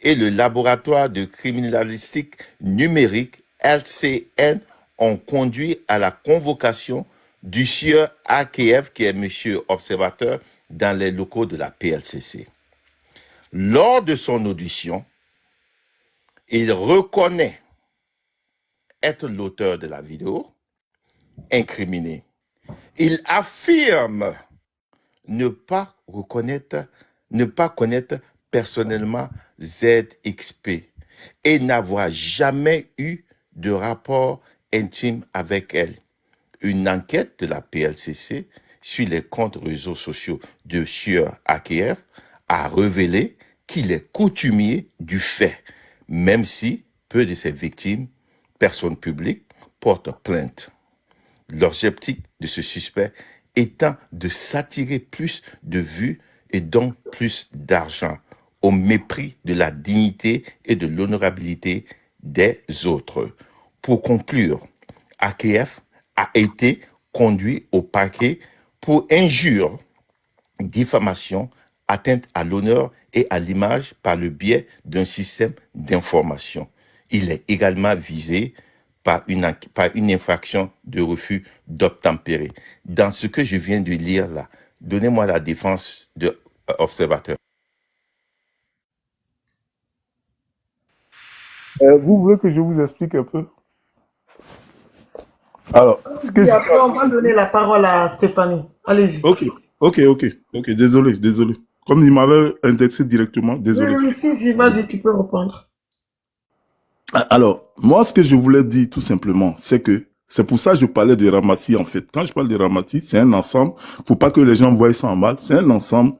et le laboratoire de criminalistique numérique LCN ont conduit à la convocation du sieur AKF, qui est monsieur observateur, dans les locaux de la PLCC. Lors de son audition, il reconnaît être l'auteur de la vidéo incriminée. Il affirme ne pas connaître personnellement ZXP et n'avoir jamais eu de rapport intime avec elle. Une enquête de la PLCC sur les comptes réseaux sociaux de Sieur AKF a révélé qu'il est coutumier du fait, même si peu de ses victimes, personnes publiques, portent plainte. L'objectif de ce suspect étant de s'attirer plus de vues et donc plus d'argent, au mépris de la dignité et de l'honorabilité des autres. Pour conclure, AKF a été conduit au parquet pour injure, diffamation, atteinte à l'honneur et à l'image par le biais d'un système d'information. Il est également visé par une infraction de refus d'obtempérer. Dans ce que je viens de lire là, donnez-moi la défense de observateur. Vous voulez que je vous explique un peu? Alors, ce que Et je... après, on va donner la parole à Stéphanie. Allez-y. Ok, désolé. Comme il m'avait indexé directement, désolé. Oui, si, vas-y, tu peux répondre. Alors, moi, ce que je voulais dire tout simplement, c'est que c'est pour ça que je parlais de Ramassi, en fait. Quand je parle de Ramassi, c'est un ensemble. Faut pas que les gens voient ça en mal. C'est un ensemble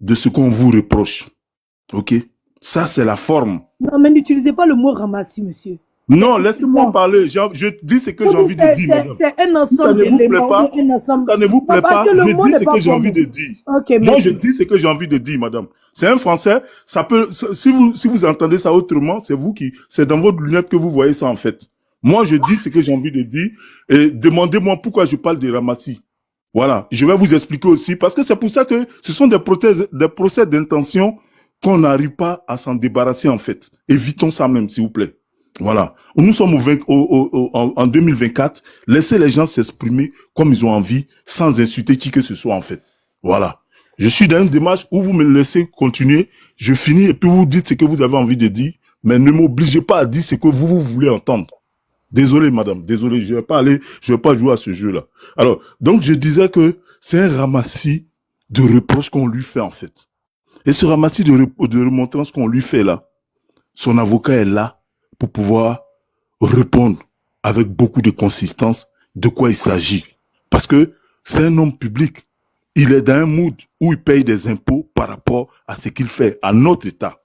de ce qu'on vous reproche. Ok? Ça, c'est la forme. Non, mais n'utilisez pas le mot ramassis, monsieur. Non, laissez-moi parler. Je dis ce que j'ai envie de dire, madame. C'est un Si ça ensemble ne vous plaît d'éléments, pas, un ensemble. ça ne vous plaît pas, que le je mot dis n'est ce pas que j'ai bon. envie de dire. Ok, Moi, merci. je dis ce que j'ai envie de dire, madame. C'est un français, ça peut, si vous entendez ça autrement, c'est dans votre lunette que vous voyez ça, en fait. Moi, je dis ce que j'ai envie de dire et demandez-moi pourquoi je parle de Ramassi. Voilà. Je vais vous expliquer aussi parce que c'est pour ça que ce sont des procès d'intention qu'on n'arrive pas à s'en débarrasser, en fait. Évitons ça même, s'il vous plaît. Voilà. Nous sommes en 2024. Laissez les gens s'exprimer comme ils ont envie, sans insulter qui que ce soit, en fait. Voilà. Je suis dans une démarche où vous me laissez continuer, je finis et puis vous dites ce que vous avez envie de dire, mais ne m'obligez pas à dire ce que vous voulez entendre. Désolé, madame, désolé, je vais pas jouer à ce jeu-là. Alors, donc je disais que c'est un ramassis de reproches qu'on lui fait, en fait. Et ce ramassis de remontrances qu'on lui fait là, son avocat est là pour pouvoir répondre avec beaucoup de consistance de quoi il s'agit. Parce que c'est un homme public. Il est dans un mood où il paye des impôts par rapport à ce qu'il fait, à notre État.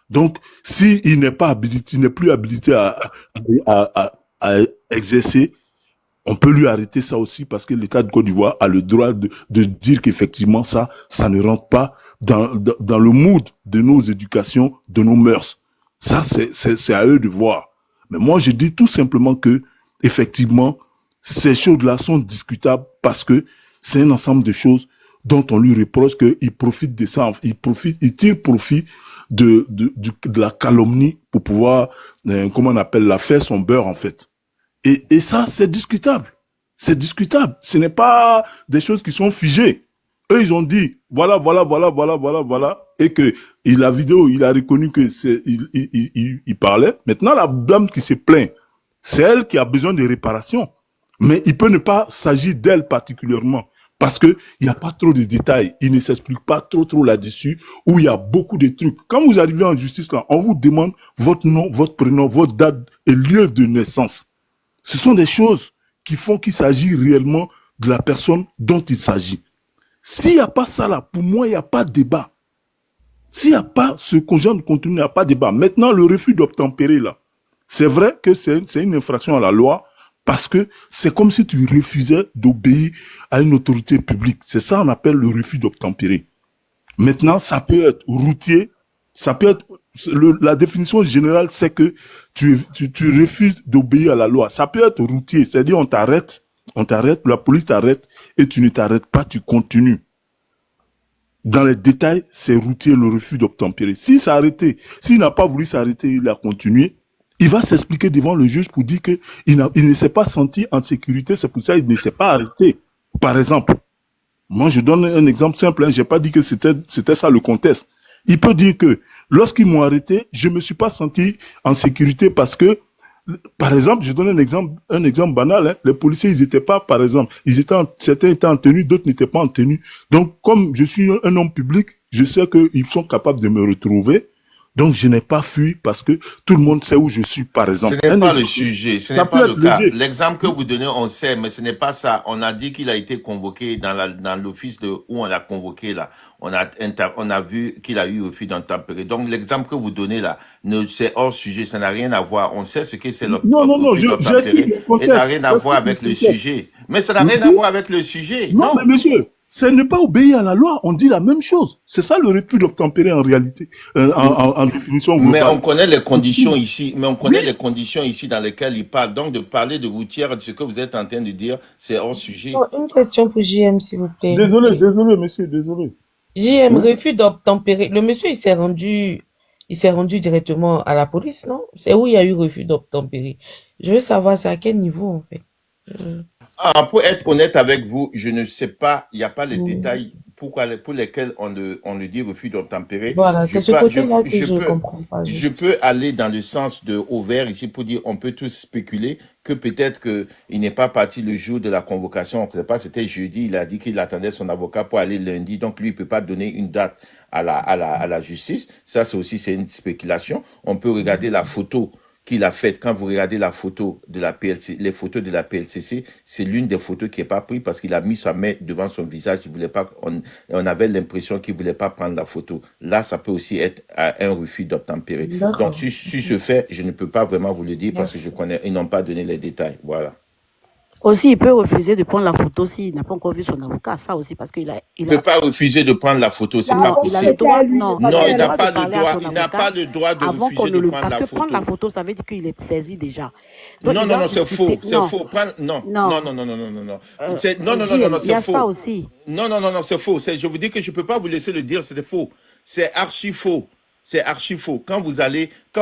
Donc, s'il n'est pas habilité, il n'est plus habilité à exercer, on peut lui arrêter ça aussi parce que l'État de Côte d'Ivoire a le droit de dire qu'effectivement ça ne rentre pas dans le mood de nos éducations, de nos mœurs. Ça, c'est à eux de voir. Mais moi, je dis tout simplement que, effectivement, ces choses-là sont discutables parce que c'est un ensemble de choses dont on lui reproche qu'il profite de ça, il tire profit de la calomnie pour pouvoir, comment on appelle, la faire son beurre, en fait. Et ça, c'est discutable. C'est discutable. Ce n'est pas des choses qui sont figées. Eux, ils ont dit, voilà. Et que la vidéo, il a reconnu que il parlait. Maintenant, la dame qui se plaint, c'est elle qui a besoin de réparation. Mais il peut ne pas s'agir d'elle particulièrement. Parce que il n'y a pas trop de détails. Il ne s'explique pas trop là-dessus, où il y a beaucoup de trucs. Quand vous arrivez en justice, là, on vous demande votre nom, votre prénom, votre date et lieu de naissance. Ce sont des choses qui font qu'il s'agit réellement de la personne dont il s'agit. S'il n'y a pas ça là, pour moi, il n'y a pas de débat. S'il n'y a pas ce genre de contenu, il n'y a pas de débat. Maintenant, le refus d'obtempérer là, c'est vrai que c'est une infraction à la loi parce que c'est comme si tu refusais d'obéir à une autorité publique. C'est ça qu'on appelle le refus d'obtempérer. Maintenant, ça peut être routier, ça peut être... la définition générale, c'est que tu refuses d'obéir à la loi. Ça peut être routier, c'est-à-dire on t'arrête, la police t'arrête et tu ne t'arrêtes pas, tu continues. Dans les détails, c'est routier le refus d'obtempérer. S'il s'est arrêté, s'il n'a pas voulu s'arrêter, il a continué, il va s'expliquer devant le juge pour dire qu'il ne s'est pas senti en sécurité, c'est pour ça qu'il ne s'est pas arrêté. Par exemple, moi je donne un exemple simple, hein, j'ai pas dit que c'était ça le contexte. Il peut dire que lorsqu'ils m'ont arrêté, je me suis pas senti en sécurité parce que, par exemple, je donne un exemple banal, hein, les policiers, ils étaient pas, par exemple, certains étaient en tenue, d'autres n'étaient pas en tenue. Donc, comme je suis un homme public, je sais qu'ils sont capables de me retrouver. Donc, je n'ai pas fui parce que tout le monde sait où je suis, par Ce exemple. n'est Un pas le exemple, sujet, ce ça n'est peut pas le être cas. léger. L'exemple que vous donnez, on sait, mais ce n'est pas ça. On a dit qu'il a été convoqué dans l'office où on l'a convoqué là. On a vu qu'il a eu refus d'obtempérer. Donc l'exemple que vous donnez là, c'est hors sujet, ça n'a rien à voir. On sait ce que c'est Non, non, non, refus j'explique d'obtempérer le et n'a contexte. rien à voir J'explique avec le le contexte. sujet. Mais ça n'a rien à Monsieur, voir avec le sujet, non, mais non. monsieur, c'est ne pas obéir à la loi. On dit la même chose. C'est ça le refus d'obtempérer en réalité, en définition Mais globale. on connaît les conditions ici, mais on connaît Oui, les conditions ici dans lesquelles il parle. Donc de parler de routière, de ce que vous êtes en train de dire, c'est hors sujet. Oh, une question pour JM, s'il vous plaît. désolé, monsieur, désolé. JM, Oui. refus d'obtempérer. Le monsieur, il s'est rendu directement à la police, non? C'est où il y a eu refus d'obtempérer. Je veux savoir, c'est à quel niveau, en fait. Ah, pour être honnête avec vous, je ne sais pas, il n'y a pas les Mm. détails pour lesquels on le dit refus d'obtempérer. Voilà, Je c'est ce peux, côté-là que je peux, comprends pas je juste. peux aller dans le sens de au vert ici pour dire on peut tous spéculer que peut-être qu'il n'est pas parti le jour de la convocation. On ne sait pas, c'était jeudi. Il a dit qu'il attendait son avocat pour aller lundi. Donc lui, il ne peut pas donner une date à la justice. Ça, c'est une spéculation. On peut regarder la photo qu'il a faite. Quand vous regardez la photo de la PLC, les photos de la PLCC, c'est l'une des photos qui n'est pas prise parce qu'il a mis sa main devant son visage. Il voulait pas, on avait l'impression qu'il ne voulait pas prendre la photo. Là, ça peut aussi être un refus d'obtempérer. Donc, D'accord. sur ce fait, je ne peux pas vraiment vous le dire parce que je Merci. connais, ils n'ont pas donné les détails. Voilà. Aussi, il peut refuser de prendre la photo s'il n'a pas encore vu son avocat. Ça aussi, parce qu'il a, Il ne peut pas refuser de prendre la photo, c'est pas non, il a le possible. droit, non, il Non, a il le n'a droit de pas le parler à droit, son il n'a avocat pas le droit de avant qu'on refuser ne de le... prendre Parce la que prendre la photo. photo, ça veut dire qu'il est saisi déjà. Donc, Non, il non, doit non, c'est faux, insister. c'est Non, faux. Non, non, non, non, non, non, non, non. euh, Non, non, non, non, JM, non, il y c'est a ça faux. aussi. Non, non, non, non, c'est faux. Je vous dis que je ne peux pas vous laisser le dire, c'est faux. C'est archi faux. C'est archi faux. Quand on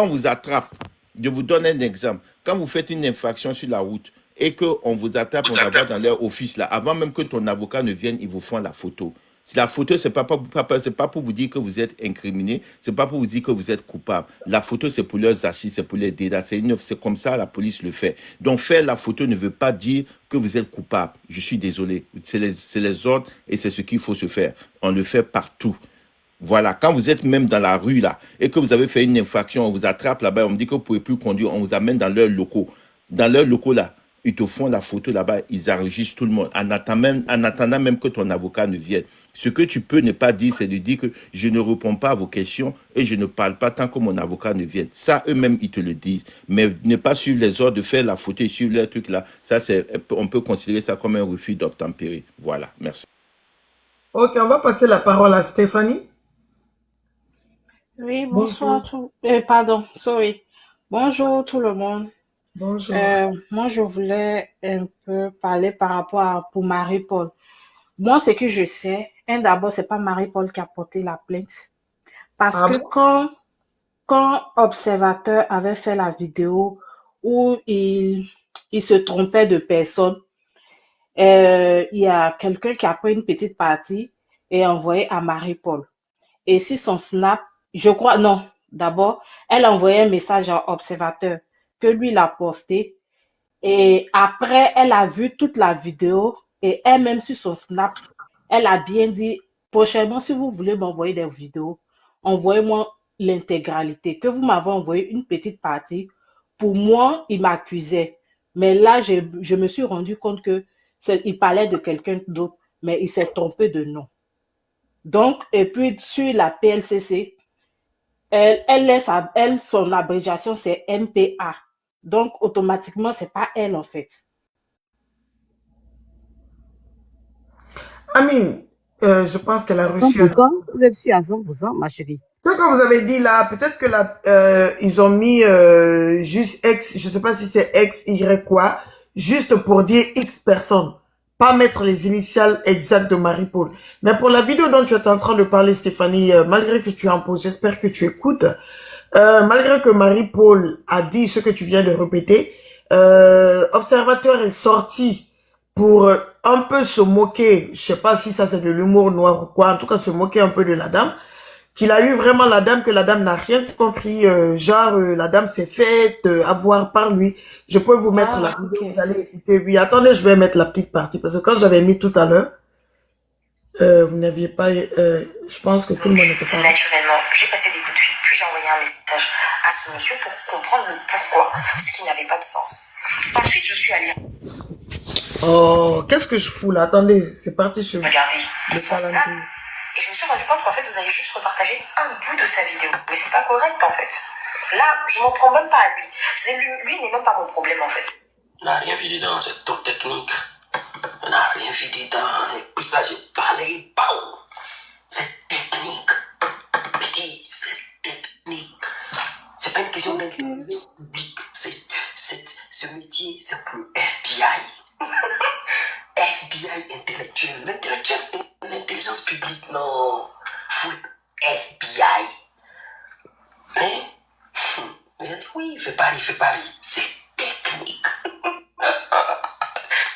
vous attrape, je vous donne un exemple. Quand vous faites une infraction sur la route et qu'on vous attrape, on va dans leur office là, avant même que ton avocat ne vienne, ils vous font la photo. Si la photo, c'est pas pour vous dire que vous êtes incriminé, c'est pas pour vous dire que vous êtes coupable. La photo, c'est pour leurs assises, c'est pour les dégâts. C'est comme ça, la police le fait. Donc, faire la photo ne veut pas dire que vous êtes coupable. Je suis désolé. C'est les ordres et c'est ce qu'il faut se faire. On le fait partout. Voilà, quand vous êtes même dans la rue là et que vous avez fait une infraction, on vous attrape là-bas, on me dit que vous ne pouvez plus conduire, on vous amène dans leurs locaux. Dans leurs locaux là, ils te font la photo là-bas, ils enregistrent tout le monde en attendant même que ton avocat ne vienne. Ce que tu peux ne pas dire, c'est de dire que je ne réponds pas à vos questions et je ne parle pas tant que mon avocat ne vienne. Ça, eux-mêmes, ils te le disent. Mais ne pas suivre les ordres de faire la photo et suivre les trucs là, ça, on peut considérer ça comme un refus d'obtempérer. Voilà, merci. Ok, on va passer la parole à Stéphanie. Oui, Bonjour. bonsoir pardon, sorry. Bonjour tout le monde. Bonjour. Moi, je voulais un peu parler par rapport pour Marie-Paul. Moi, ce que je sais, d'abord, c'est pas Marie-Paul qui a porté la plainte. Parce Ah que bon? quand Observateur avait fait la vidéo où il se trompait de personne, il y a quelqu'un qui a pris une petite partie et envoyé à Marie-Paul. Et sur son Snap, je crois, non, d'abord, elle a envoyé un message à Observateur que lui l'a posté. Et après, elle a vu toute la vidéo et elle-même sur son Snap, elle a bien dit, prochainement, si vous voulez m'envoyer des vidéos, envoyez-moi l'intégralité. Que vous m'avez envoyé une petite partie, pour moi, il m'accusait. Mais là, je me suis rendu compte que il parlait de quelqu'un d'autre, mais il s'est trompé de nom. Donc, et puis sur la PLCC, son abréviation, c'est MPA. Donc, automatiquement, c'est pas elle, en fait. Amine, je pense qu'elle a reçu un... 100%, vous êtes sûr à 100%, ma chérie. Ce que vous avez dit là, peut-être que ils ont mis juste X, je sais pas si c'est X, Y quoi, juste pour dire X personnes. Pas mettre les initiales exactes de Marie-Paul. Mais pour la vidéo dont tu es en train de parler, Stéphanie, malgré que tu en poses, j'espère que tu écoutes, malgré que Marie-Paul a dit ce que tu viens de répéter, Observateur est sorti pour un peu se moquer, je sais pas si ça c'est de l'humour noir ou quoi, en tout cas se moquer un peu de la dame, qu'il a eu vraiment la dame, que la dame n'a rien compris, la dame s'est faite avoir par lui. Je peux vous mettre la vidéo, ok. vous allez écouter. Oui, attendez, je vais mettre la petite partie, parce que quand j'avais mis tout à l'heure, Vous n'aviez pas... je pense que tout le monde n'était pas... Naturellement, j'ai passé des coups de fil, puis j'ai envoyé un message à ce monsieur pour comprendre le pourquoi, ce qui n'avait pas de sens. Ensuite, je suis allée Oh, qu'est-ce que je fous là? Attendez, c'est parti sur regarder le son Snap, calendrier. et je me suis rendu compte qu'en fait, vous avez juste repartagé un bout de sa vidéo. Mais c'est pas correct, en fait. Là, je m'en prends même pas à lui. Lui n'est même pas mon problème, en fait. On n'a rien vu dedans, c'est trop technique. On n'a rien vu dedans. Et puis ça, j'ai parlé, bao. C'est technique. Petit, c'est technique. C'est pas une question d'intelligence publique. Ce métier, c'est pour le FBI. FBI intellectuel. L'intellectuel, c'est l'intelligence publique, non. Faut être FBI. Hein? Il a dit oui, fais Paris. C'est technique.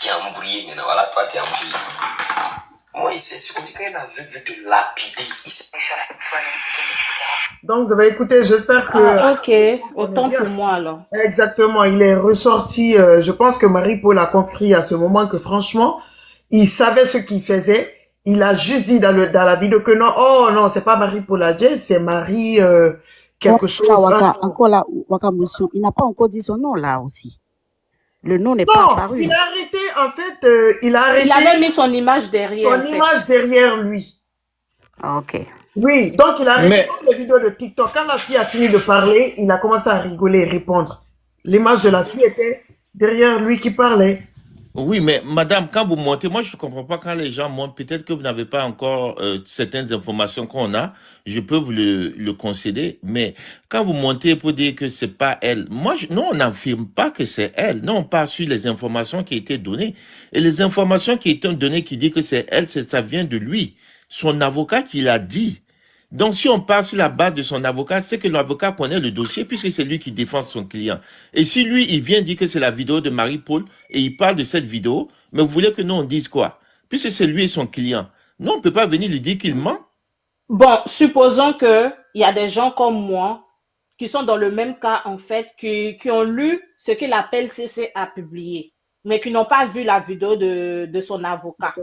T'es embrouillé maintenant, voilà, toi t'es embrouillé. Moi, il s'est sur qu'elle a vu te lapider. Donc, vous avez écouté, j'espère que... Ah, ok, autant pour moi alors. Exactement, il est ressorti. Je pense que Marie-Paul a compris à ce moment que franchement, il savait ce qu'il faisait. Il a juste dit dans la vidéo que non, oh non, c'est pas Marie-Paul Adjei, c'est Marie quelque chose. Encore là, Wakamousou, il n'a pas encore dit son nom là aussi. Le nom n'est pas Non, apparu. il a arrêté, en fait, il a arrêté Il avait mis son image derrière. son en fait. image derrière lui. Ah, ok. Oui, donc il a arrêté Mais- comme les vidéos de TikTok. Quand la fille a fini de parler, il a commencé à rigoler et répondre. L'image de la fille était derrière lui qui parlait. Oui, mais madame, quand vous montez, moi je ne comprends pas quand les gens montent, peut-être que vous n'avez pas encore certaines informations qu'on a, je peux vous le concéder, mais quand vous montez pour dire que c'est pas elle, nous on n'affirme pas que c'est elle, nous on part sur les informations qui étaient données, et les informations qui étaient données qui disent que c'est elle, ça vient de lui, son avocat qui l'a dit. Donc, si on part sur la base de son avocat, c'est que l'avocat connaît le dossier puisque c'est lui qui défend son client. Et si lui, il vient dire que c'est la vidéo de Marie-Paul et il parle de cette vidéo, mais vous voulez que nous, on dise quoi? Puisque c'est lui et son client. Nous, on ne peut pas venir lui dire qu'il ment. Bon, supposons que il y a des gens comme moi qui sont dans le même cas en fait, qui ont lu ce que l'appel CC a publié, mais qui n'ont pas vu la vidéo de son avocat.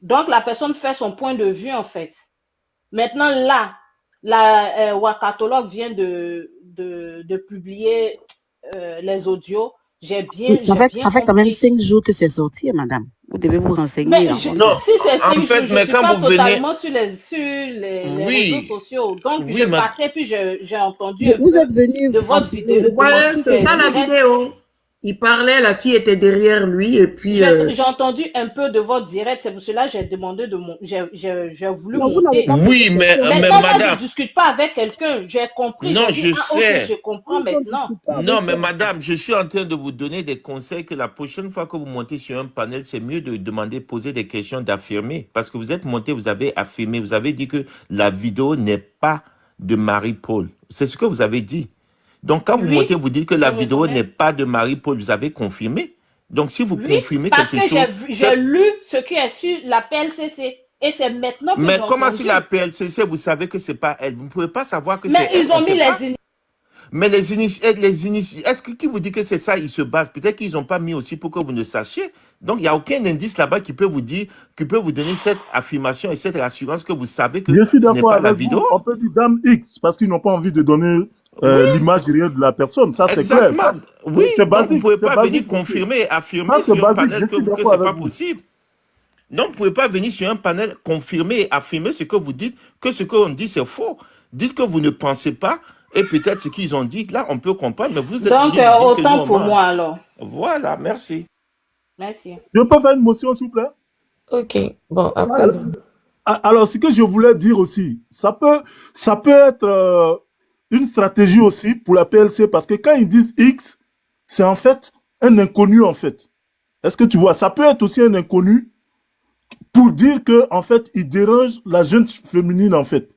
Donc la personne fait son point de vue en fait. Maintenant là, la Wakatolog vient de publier les audios. J'ai bien Ça fait quand même compris. 5 jours que c'est sorti, madame. Vous devez vous renseigner. Mais hein. Non, si c'est en 5 jours, fait, je mais suis quand pas vous venez... totalement sur les Oui. réseaux sociaux. Donc, Oui, je mais- passais, puis j'ai entendu un Vous peu êtes venu de votre vidéo. de Voilà, votre c'est ça la direct. vidéo. Il parlait, la fille était derrière lui et puis... J'ai entendu un peu de votre direct, c'est pour cela que j'ai demandé de mon, j'ai voulu Non, vous n'avez monter. pas Oui, mais Maintenant, là, je madame... discute pas avec quelqu'un. J'ai compris. Non, J'ai dit, je ah, ok, sais. je comprends maintenant. Non, mais madame, je suis en train de vous donner des conseils que la prochaine fois que vous montez sur un panel, c'est mieux de demander, poser des questions, d'affirmer. Parce que vous êtes monté, vous avez affirmé, vous avez dit que la vidéo n'est pas de Marie-Paul. C'est ce que vous avez dit. Donc, quand vous Oui, montez, vous dites que la je vidéo reconnais. n'est pas de Marie-Paul, vous avez confirmé. Donc, si vous Oui, confirmez parce quelque que chose... j'ai lu ce qui est sur la PLCC. Et c'est maintenant que Mais j'ai comment entendu. sur la PLCC, vous savez que c'est pas elle? Vous ne pouvez pas savoir que c'est Mais elle. ils ont on mis sait pas. les Mais les initiés, est-ce que qui vous dit que c'est ça, ils se basent? Peut-être qu'ils n'ont pas mis aussi pour que vous ne sachiez. Donc, il n'y a aucun indice là-bas qui peut vous dire, qui peut vous donner cette affirmation et cette rassurance que vous savez que Je suis ce n'est d'accord pas la avec vous. vidéo. On peut dire Dame X parce qu'ils n'ont pas envie de donner l'image réelle de la personne. Ça, c'est clair. Exactement. Ça, Oui, c'est donc vous ne basique. pouvez C'est pas venir basique. confirmer et affirmer Ça, c'est sur un basique. panel Je que suis ce d'accord n'est pas avec vous. possible. Non, vous ne pouvez pas venir sur un panel confirmer et affirmer ce que vous dites, que ce qu'on dit, c'est faux. Dites que vous ne pensez pas, et peut-être ce qu'ils ont dit, là, on peut comprendre, mais vous êtes Donc, venu nous dire que autant nous, pour on moi ment. alors. Voilà, merci. Merci. Je peux faire une motion, s'il vous plaît? Ok, bon, après. Alors, ce que je voulais dire aussi, ça peut être une stratégie aussi pour la PLC parce que quand ils disent X, c'est en fait un inconnu, en fait. Est-ce que tu vois? Ça peut être aussi un inconnu pour dire que, en fait, il dérange la jeune féminine, en fait.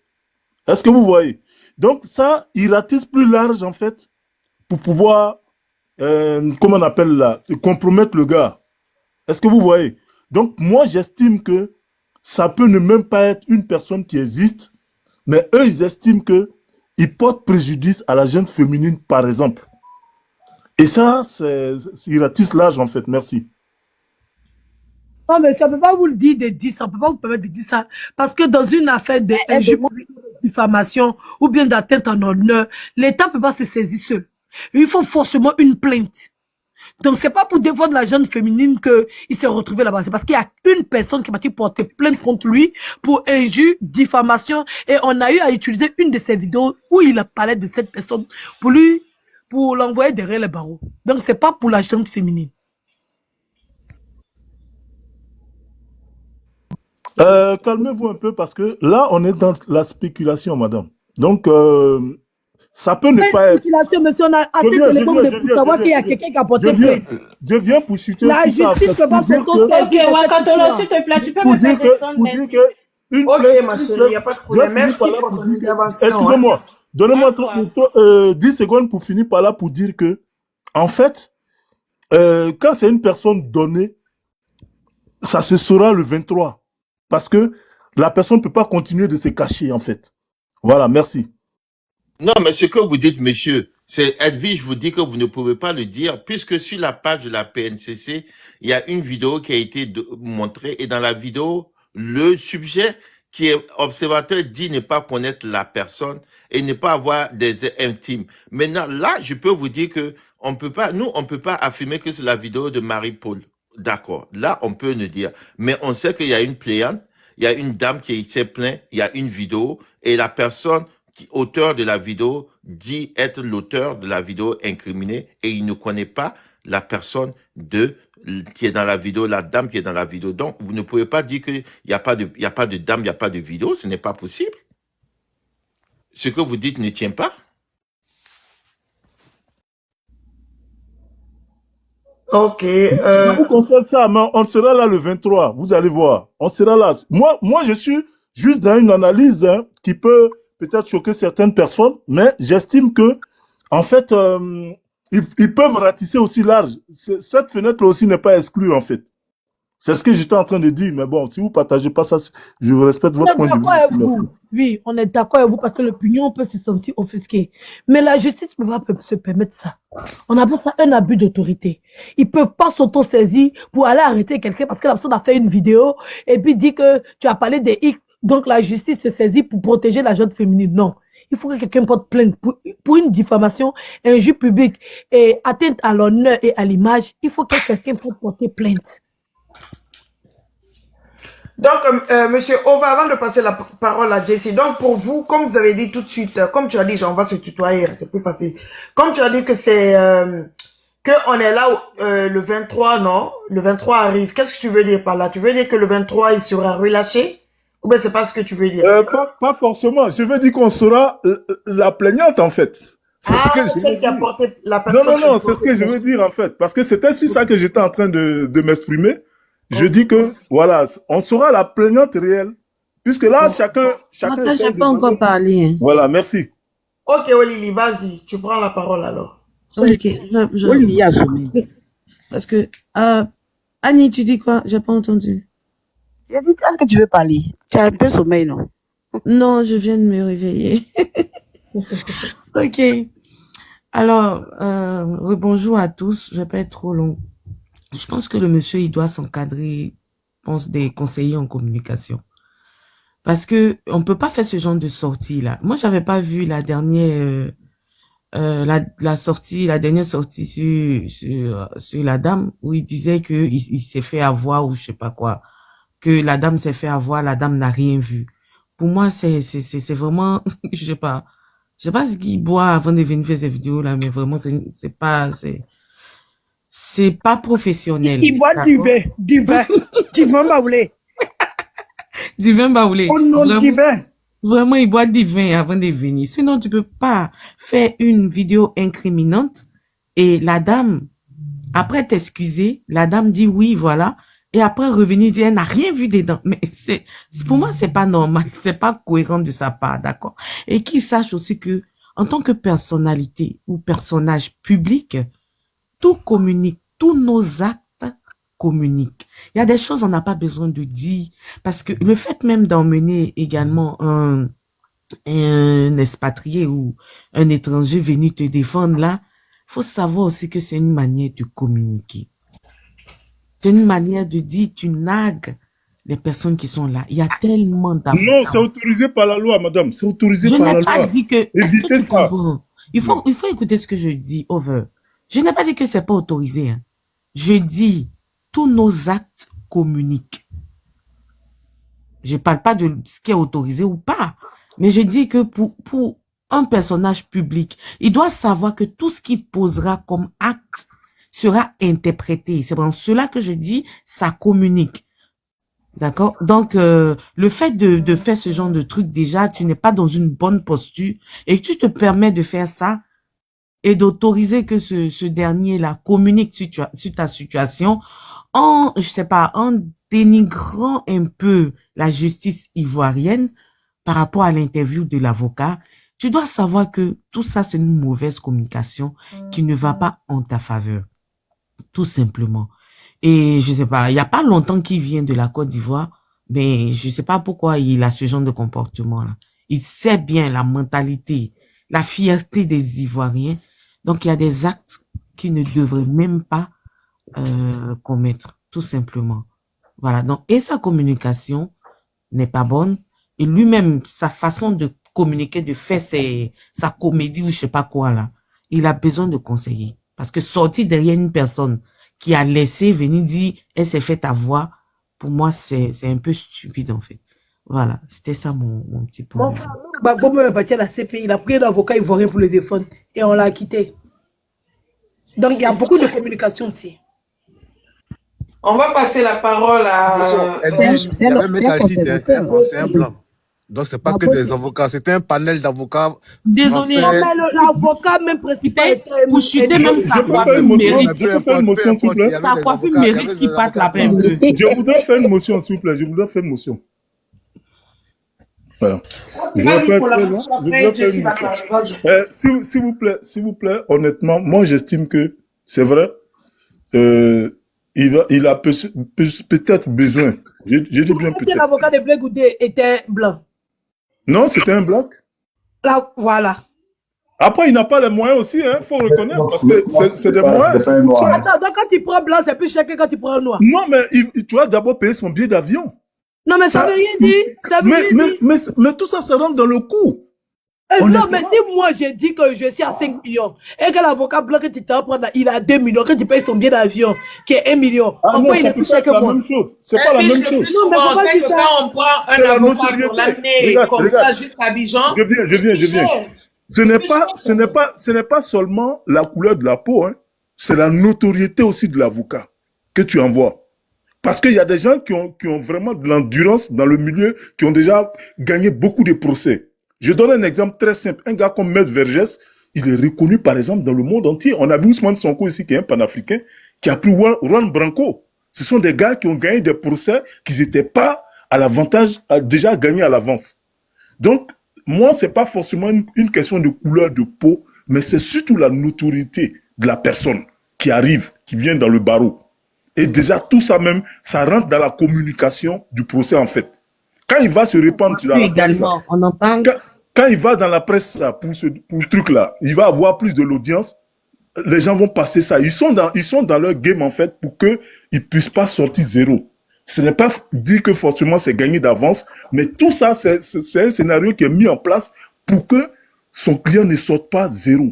Est-ce que vous voyez? Donc, ça, il ratisse plus large, en fait, pour pouvoir, comment on appelle là, compromettre le gars. Est-ce que vous voyez? Donc, moi, j'estime que ça peut ne même pas être une personne qui existe, mais eux, ils estiment que ils portent préjudice à la jeune féminine, par exemple. Et ça, ils ratissent large, en fait. Merci. Non, mais ça ne peut pas vous le dire de dire ça, on ne peut pas vous permettre de dire ça. Parce que dans une affaire d'injure publique, de diffamation ou bien d'atteinte en honneur, l'État ne peut pas se saisir seul. Il faut forcément une plainte. Donc, c'est pas pour défendre la jeune féminine qu'il s'est retrouvé là-bas. C'est parce qu'il y a une personne qui m'a porté plainte contre lui pour injure, diffamation. Et on a eu à utiliser une de ses vidéos où il a parlé de cette personne pour l'envoyer derrière les barreaux. Donc, c'est pas pour la jeune féminine. Calmez-vous un peu parce que là, on est dans la spéculation, madame. Donc, ça peut ne pas être... spéculation, mais si on a assez d'éléments pour savoir qu'il y a quelqu'un qui a porté plainte. Je viens pour chuter la justice peut pas Ok, Wakatolo, s'il te plaît, tu peux me faire descendre, merci. Ok, ma chérie, il n'y a pas de problème. Merci pour ton intervention. Excusez-moi, donnez-moi 10 secondes pour finir par là pour dire que, en fait, quand c'est une personne donnée, ça se saura le 23. Parce que la personne ne peut pas continuer de se cacher, en fait. Voilà, merci. Non, mais ce que vous dites, monsieur, c'est Edwige, je vous dis que vous ne pouvez pas le dire, puisque sur la page de la PNCC, il y a une vidéo qui a été montrée, et dans la vidéo, le sujet qui est observateur dit ne pas connaître la personne et ne pas avoir des intimes. Maintenant, là, je peux vous dire que on peut pas affirmer que c'est la vidéo de Marie-Paul. D'accord. Là, on peut le dire. Mais on sait qu'il y a une plaignante, il y a une dame qui s'est plainte, il y a une vidéo, et la personne auteur de la vidéo dit être l'auteur de la vidéo incriminée et il ne connaît pas la personne qui est dans la vidéo, la dame qui est dans la vidéo. Donc, vous ne pouvez pas dire qu'il n'y a pas de dame, il n'y a pas de vidéo. Ce n'est pas possible. Ce que vous dites ne tient pas. Ok. Je vous confirme ça, mais on sera là le 23. Vous allez voir. On sera là. Moi, je suis juste dans une analyse qui peut peut-être choquer certaines personnes, mais j'estime que, en fait, ils peuvent ratisser aussi large. Cette fenêtre aussi n'est pas exclue, en fait. C'est ce que j'étais en train de dire, mais bon, si vous partagez pas ça, je respecte votre point de vue. Oui, on est d'accord avec vous parce que l'opinion peut se sentir offusquée. Mais la justice ne peut pas se permettre ça. On appelle ça un abus d'autorité. Ils peuvent pas s'auto-saisir pour aller arrêter quelqu'un parce que la personne a fait une vidéo et puis dit que tu as parlé des X. Donc la justice se saisit pour protéger la jeune féminine. Non. Il faut que quelqu'un porte plainte pour une diffamation, injure publique et atteinte à l'honneur et à l'image. Il faut que quelqu'un porte plainte. Donc, monsieur Ova, avant de passer la parole à Jessie, donc pour vous, comme vous avez dit tout de suite, comme tu as dit, on va se tutoyer, c'est plus facile. Comme tu as dit que c'est que on est là le 23, non? Le 23 arrive. Qu'est-ce que tu veux dire par là? Tu veux dire que le 23, il sera relâché? Ou bien c'est pas ce que tu veux dire? Pas forcément. Je veux dire qu'on sera la plaignante, en fait. C'est ce que je veux dire. Non, c'est ce que je veux dire, en fait. Parce que c'était sur ça que j'étais en train de m'exprimer. Je dis que, voilà, on sera la plaignante réelle. Puisque là, chacun j'ai pas encore parlé. Hein. Voilà, merci. Ok, Olili, vas-y, tu prends la parole alors. Ok, Olili a sommeil. Parce que, Annie, tu dis quoi? J'ai pas entendu. J'ai dit, est-ce que tu veux parler? Tu as un peu sommeil, non? Non, je viens de me réveiller. Ok. Alors, bonjour à tous. Je vais pas être trop long. Je pense que le monsieur, il doit s'encadrer, je pense, des conseillers en communication. Parce que on peut pas faire ce genre de sortie là. Moi, j'avais pas vu la dernière la dernière sortie sur la dame où il disait que il s'est fait avoir ou je sais pas quoi, que la dame s'est fait avoir, la dame n'a rien vu. Pour moi, c'est vraiment je sais pas ce qu'il boit avant de venir faire ces vidéos là, mais vraiment c'est pas professionnel. Il boit du vin baoulé. Du vin baoulé. Oh non, du vin. Vraiment, il boit du vin avant de venir. Sinon, tu peux pas faire une vidéo incriminante et la dame, après t'excuser, la dame dit oui, voilà, et après revenir dire elle n'a rien vu dedans. Mais pour moi, c'est pas normal, c'est pas cohérent de sa part, d'accord? Et qu'il sache aussi que, en tant que personnalité ou personnage public, tout communique, tous nos actes communiquent. Il y a des choses on n'a pas besoin de dire parce que le fait même d'emmener également un expatrié ou un étranger venu te défendre là, faut savoir aussi que c'est une manière de communiquer. C'est une manière de dire, tu nagues les personnes qui sont là. Il y a tellement Non, d'avocats. c'est autorisé par la loi, madame. C'est autorisé Je par n'ai la pas loi. dit que... Est-ce que Évitez tu ça. comprends? Il faut écouter ce que je dis, Over. Je n'ai pas dit que c'est pas autorisé. Hein. Je dis, tous nos actes communiquent. Je parle pas de ce qui est autorisé ou pas. Mais je dis que pour un personnage public, il doit savoir que tout ce qu'il posera comme acte sera interprété. C'est dans cela que je dis, ça communique. D'accord? Donc, le fait de faire ce genre de truc, déjà, tu n'es pas dans une bonne posture et que tu te permets de faire ça et d'autoriser que ce dernier-là communique sur ta situation en, je sais pas, en dénigrant un peu la justice ivoirienne par rapport à l'interview de l'avocat, tu dois savoir que tout ça, c'est une mauvaise communication qui ne va pas en ta faveur. Tout simplement. Et je sais pas, il y a pas longtemps qu'il vient de la Côte d'Ivoire, mais je sais pas pourquoi il a ce genre de comportement-là. Il sait bien la mentalité, la fierté des Ivoiriens. Donc, il y a des actes qu'il ne devrait même pas commettre, tout simplement. Voilà. Donc, et sa communication n'est pas bonne. Et lui-même, sa façon de communiquer, de faire sa comédie ou je sais pas quoi, là, il a besoin de conseiller. Parce que sortir derrière une personne qui a laissé venir dire, elle s'est fait avoir, pour moi, c'est un peu stupide, en fait. Voilà. C'était ça mon petit point. Mon frère, Gbagbo même est parti à la CPI, il a pris un avocat ivoirien pour le défendre et on l'a quitté. Donc, il y a beaucoup de communication aussi. On va passer la parole à... Edwige, il y avait Maître Altit, hein, c'est un blanc. Donc, c'est pas que des avocats, c'était un panel d'avocats. Désolé. Non, mais l'avocat même principal était... Pour chuter même sa coiffure mérite. Je peux faire une motion, s'il vous plaît. Ta coiffure mérite qu'il parte là-bas un peu. Je voudrais faire une motion, s'il vous plaît. Je voudrais faire une motion. Voilà. S'il vous plaît, honnêtement, moi j'estime que c'est vrai. Il a peut-être besoin. Je dis bien peut-être. L'avocat de Blé Goudé était blanc. Non, c'était un black. Là, voilà. Après, il n'a pas les moyens aussi, il faut reconnaître, parce que c'est des moyens. Attends, donc quand tu prends blanc, c'est plus cher que quand tu prends noir. Non, mais tu vas d'abord payer son billet d'avion. Non, mais ça veut rien dire. Mais tout ça, ça rentre dans le coût. Non, mais si moi j'ai dit que je suis à 5 millions et que l'avocat blanc que tu t'en prends, il a 2 millions, que tu payes son billet d'avion qui est 1 million. Ah non, ça peut pas être la même chose. C'est pas la même chose. Non, mais on sait que quand on prend un avocat pour l'amener comme ça jusqu'à Abidjan... Je viens. Ce n'est pas seulement la couleur de la peau, hein. C'est la notoriété aussi de l'avocat que tu envoies. Parce qu'il y a des gens qui ont vraiment de l'endurance dans le milieu, qui ont déjà gagné beaucoup de procès. Je donne un exemple très simple. Un gars comme Maître Vergès, il est reconnu par exemple dans le monde entier. On a vu Ousmane Sonko ici, qui est un panafricain, qui a pris Juan Branco. Ce sont des gars qui ont gagné des procès qui n'étaient pas à l'avantage, déjà gagnés à l'avance. Donc, moi, c'est pas forcément une question de couleur de peau, mais c'est surtout la notoriété de la personne qui arrive, qui vient dans le barreau. Et déjà, tout ça même, ça rentre dans la communication du procès, en fait. Quand il va se répandre dans la presse, là, on en parle. Quand il va dans la presse là, pour ce truc-là, il va avoir plus de l'audience, les gens vont passer ça. Ils sont dans leur game, en fait, pour qu'ils ne puissent pas sortir zéro. Ce n'est pas dire que forcément c'est gagné d'avance, mais tout ça, c'est un scénario qui est mis en place pour que son client ne sorte pas zéro.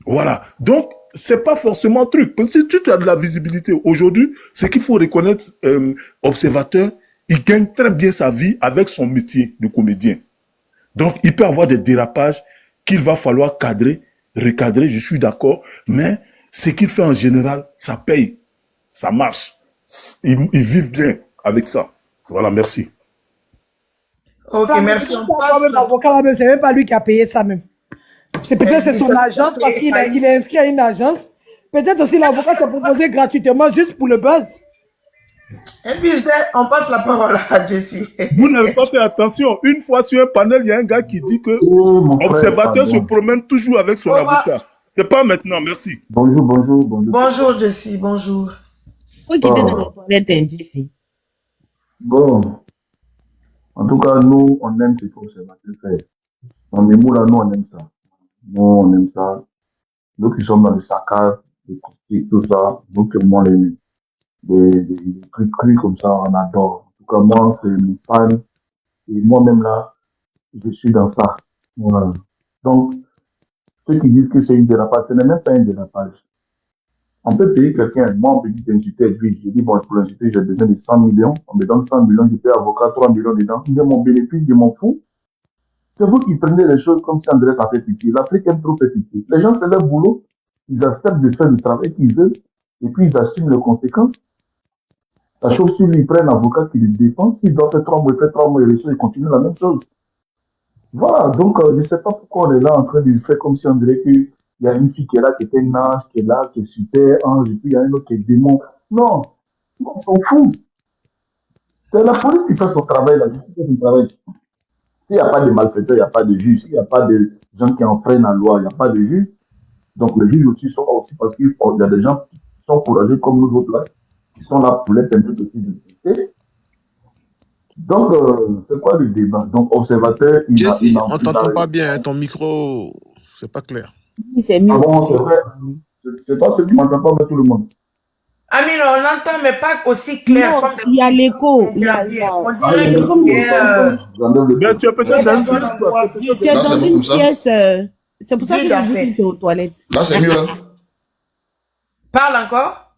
Voilà. Donc, c'est pas forcément un truc. Parce que si tu as de la visibilité aujourd'hui, c'est qu'il faut reconnaître, observateur, il gagne très bien sa vie avec son métier de comédien. Donc, il peut avoir des dérapages qu'il va falloir cadrer, recadrer, je suis d'accord, mais ce qu'il fait en général, ça paye, ça marche. Ils vivent bien avec ça. Voilà, merci. Ok, merci. C'est même pas lui qui a payé ça même. C'est peut-être c'est son agence parce qu'il est inscrit à une agence. Peut-être aussi l'avocat s'est proposé gratuitement juste pour le buzz. Et puis, on passe la parole à Jessie. Vous n'avez pas fait attention. Une fois sur un panel, il y a un gars qui dit que l'observateur se promène toujours avec son avocat. C'est pas maintenant, merci. Bonjour. Bonjour, Jessie, bonjour. Qui était dans la toilette, Jessie? Bon, en tout cas, nous, on aime ce que l'observateur fait. Dans les mots là, nous, on aime ça. Nous, on aime ça. Nous qui sommes dans le sarcasme, les critiques, tout ça, nous, tout le monde l'aime. des trucs crus comme ça, on adore. En tout cas, moi, c'est mes fans. Et moi-même, là, je suis dans ça. Voilà. Donc, ceux qui disent que c'est une dérapage, ce n'est même pas une dérapage. On peut payer quelqu'un. Moi, on peut dire d'insulter lui. Je dis, bon, pour l'insulter, j'ai besoin de 100 millions. On me donne 100 millions, je paye avocat 3 millions dedans. Il y a mon bénéfice, je m'en fous. C'est vous qui prenez les choses comme si Andrés a fait pitié. L'Afrique aime trop faire pitié. Les gens, c'est leur boulot. Ils acceptent de faire le travail qu'ils veulent. Et puis, ils assument les conséquences. Ça chauffe sur lui, ils prennent un avocat qui le défend. S'il doit faire 3 mois, il fait 3 mois, il continue la même chose. Voilà, donc je ne sais pas pourquoi on est là en train de faire comme si on dirait qu'il y a une fille qui est là, qui est un ange, qui est là, qui est super ange, et puis il y a un autre qui est démon. Non, on s'en fout. C'est la police qui fait son travail, la justice fait son travail. S'il n'y a pas de malfaiteurs, il n'y a pas de juge. S'il n'y a pas de gens qui enfreignent la loi, il n'y a pas de juge. Donc les juges aussi sont là aussi parce qu'il y a des gens qui sont courageux comme nous autres là, qui sont là pour les permettre aussi d'exister. Donc, c'est quoi le débat? Donc, observateur, Jesse, on t'entend pas bien, hein, ton micro, c'est pas clair. Oui, c'est mieux. Ah bon, c'est vrai. C'est pas celui qui m'entend pas, mais tout le monde. Amine, on entend, mais pas aussi clair. Non, comme il y a l'écho. Il y a, on dirait que Bien, tu es peut-être dans tu es dans une pièce. C'est pour ça que je dis que tu es aux toilettes. Là, c'est mieux, là. Parle encore.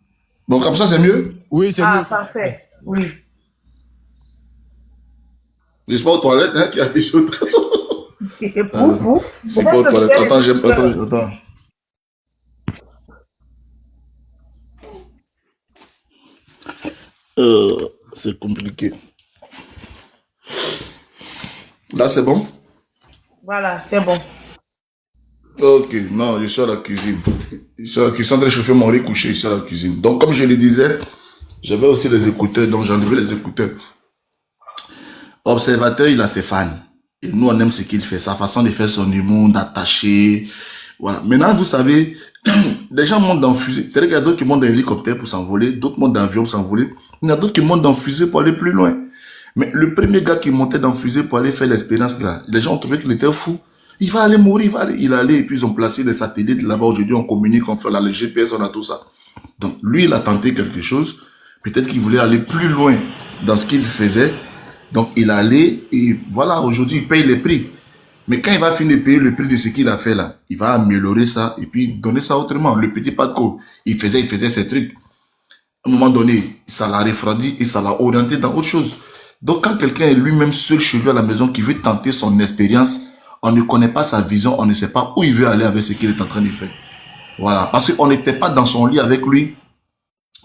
Bon, comme ça, c'est mieux? Oui, c'est mieux. Ah, parfait. Oui. Je suis pas aux toilettes, hein, qui a des choses. Poupou. C'est pas aux toilettes. Attends. C'est compliqué. Là, c'est bon? Voilà, c'est bon. Ok, non, je suis à la cuisine. Je suis en train de chauffer mon riz couché ici à la cuisine. Donc, comme je le disais, j'avais aussi les écouteurs, donc j'ai enlevé les écouteurs. Observateur, il a ses fans. Et nous, on aime ce qu'il fait, sa façon de faire son humour, d'attacher. Voilà. Maintenant, vous savez, les gens montent dans fusée. C'est vrai qu'il y a d'autres qui montent dans hélicoptère pour s'envoler, d'autres montent dans avion pour s'envoler. Il y en a d'autres qui montent dans fusée pour aller plus loin. Mais le premier gars qui montait dans fusée pour aller faire l'expérience là, les gens ont trouvé qu'il était fou. Il va aller mourir, il allait, et puis ils ont placé des satellites là-bas. Aujourd'hui, on communique, on fait là, le GPS, on a tout ça. Donc, lui, il a tenté quelque chose. Peut-être qu'il voulait aller plus loin dans ce qu'il faisait. Donc, il allait, et voilà, aujourd'hui, il paye les prix. Mais quand il va finir de payer le prix de ce qu'il a fait là, il va améliorer ça, et puis donner ça autrement. Le petit Patco, il faisait ses trucs. À un moment donné, ça l'a refroidi et ça l'a orienté dans autre chose. Donc, quand quelqu'un est lui-même seul chez lui à la maison, qui veut tenter son expérience, on ne connaît pas sa vision, on ne sait pas où il veut aller avec ce qu'il est en train de faire. Voilà. Parce qu'on n'était pas dans son lit avec lui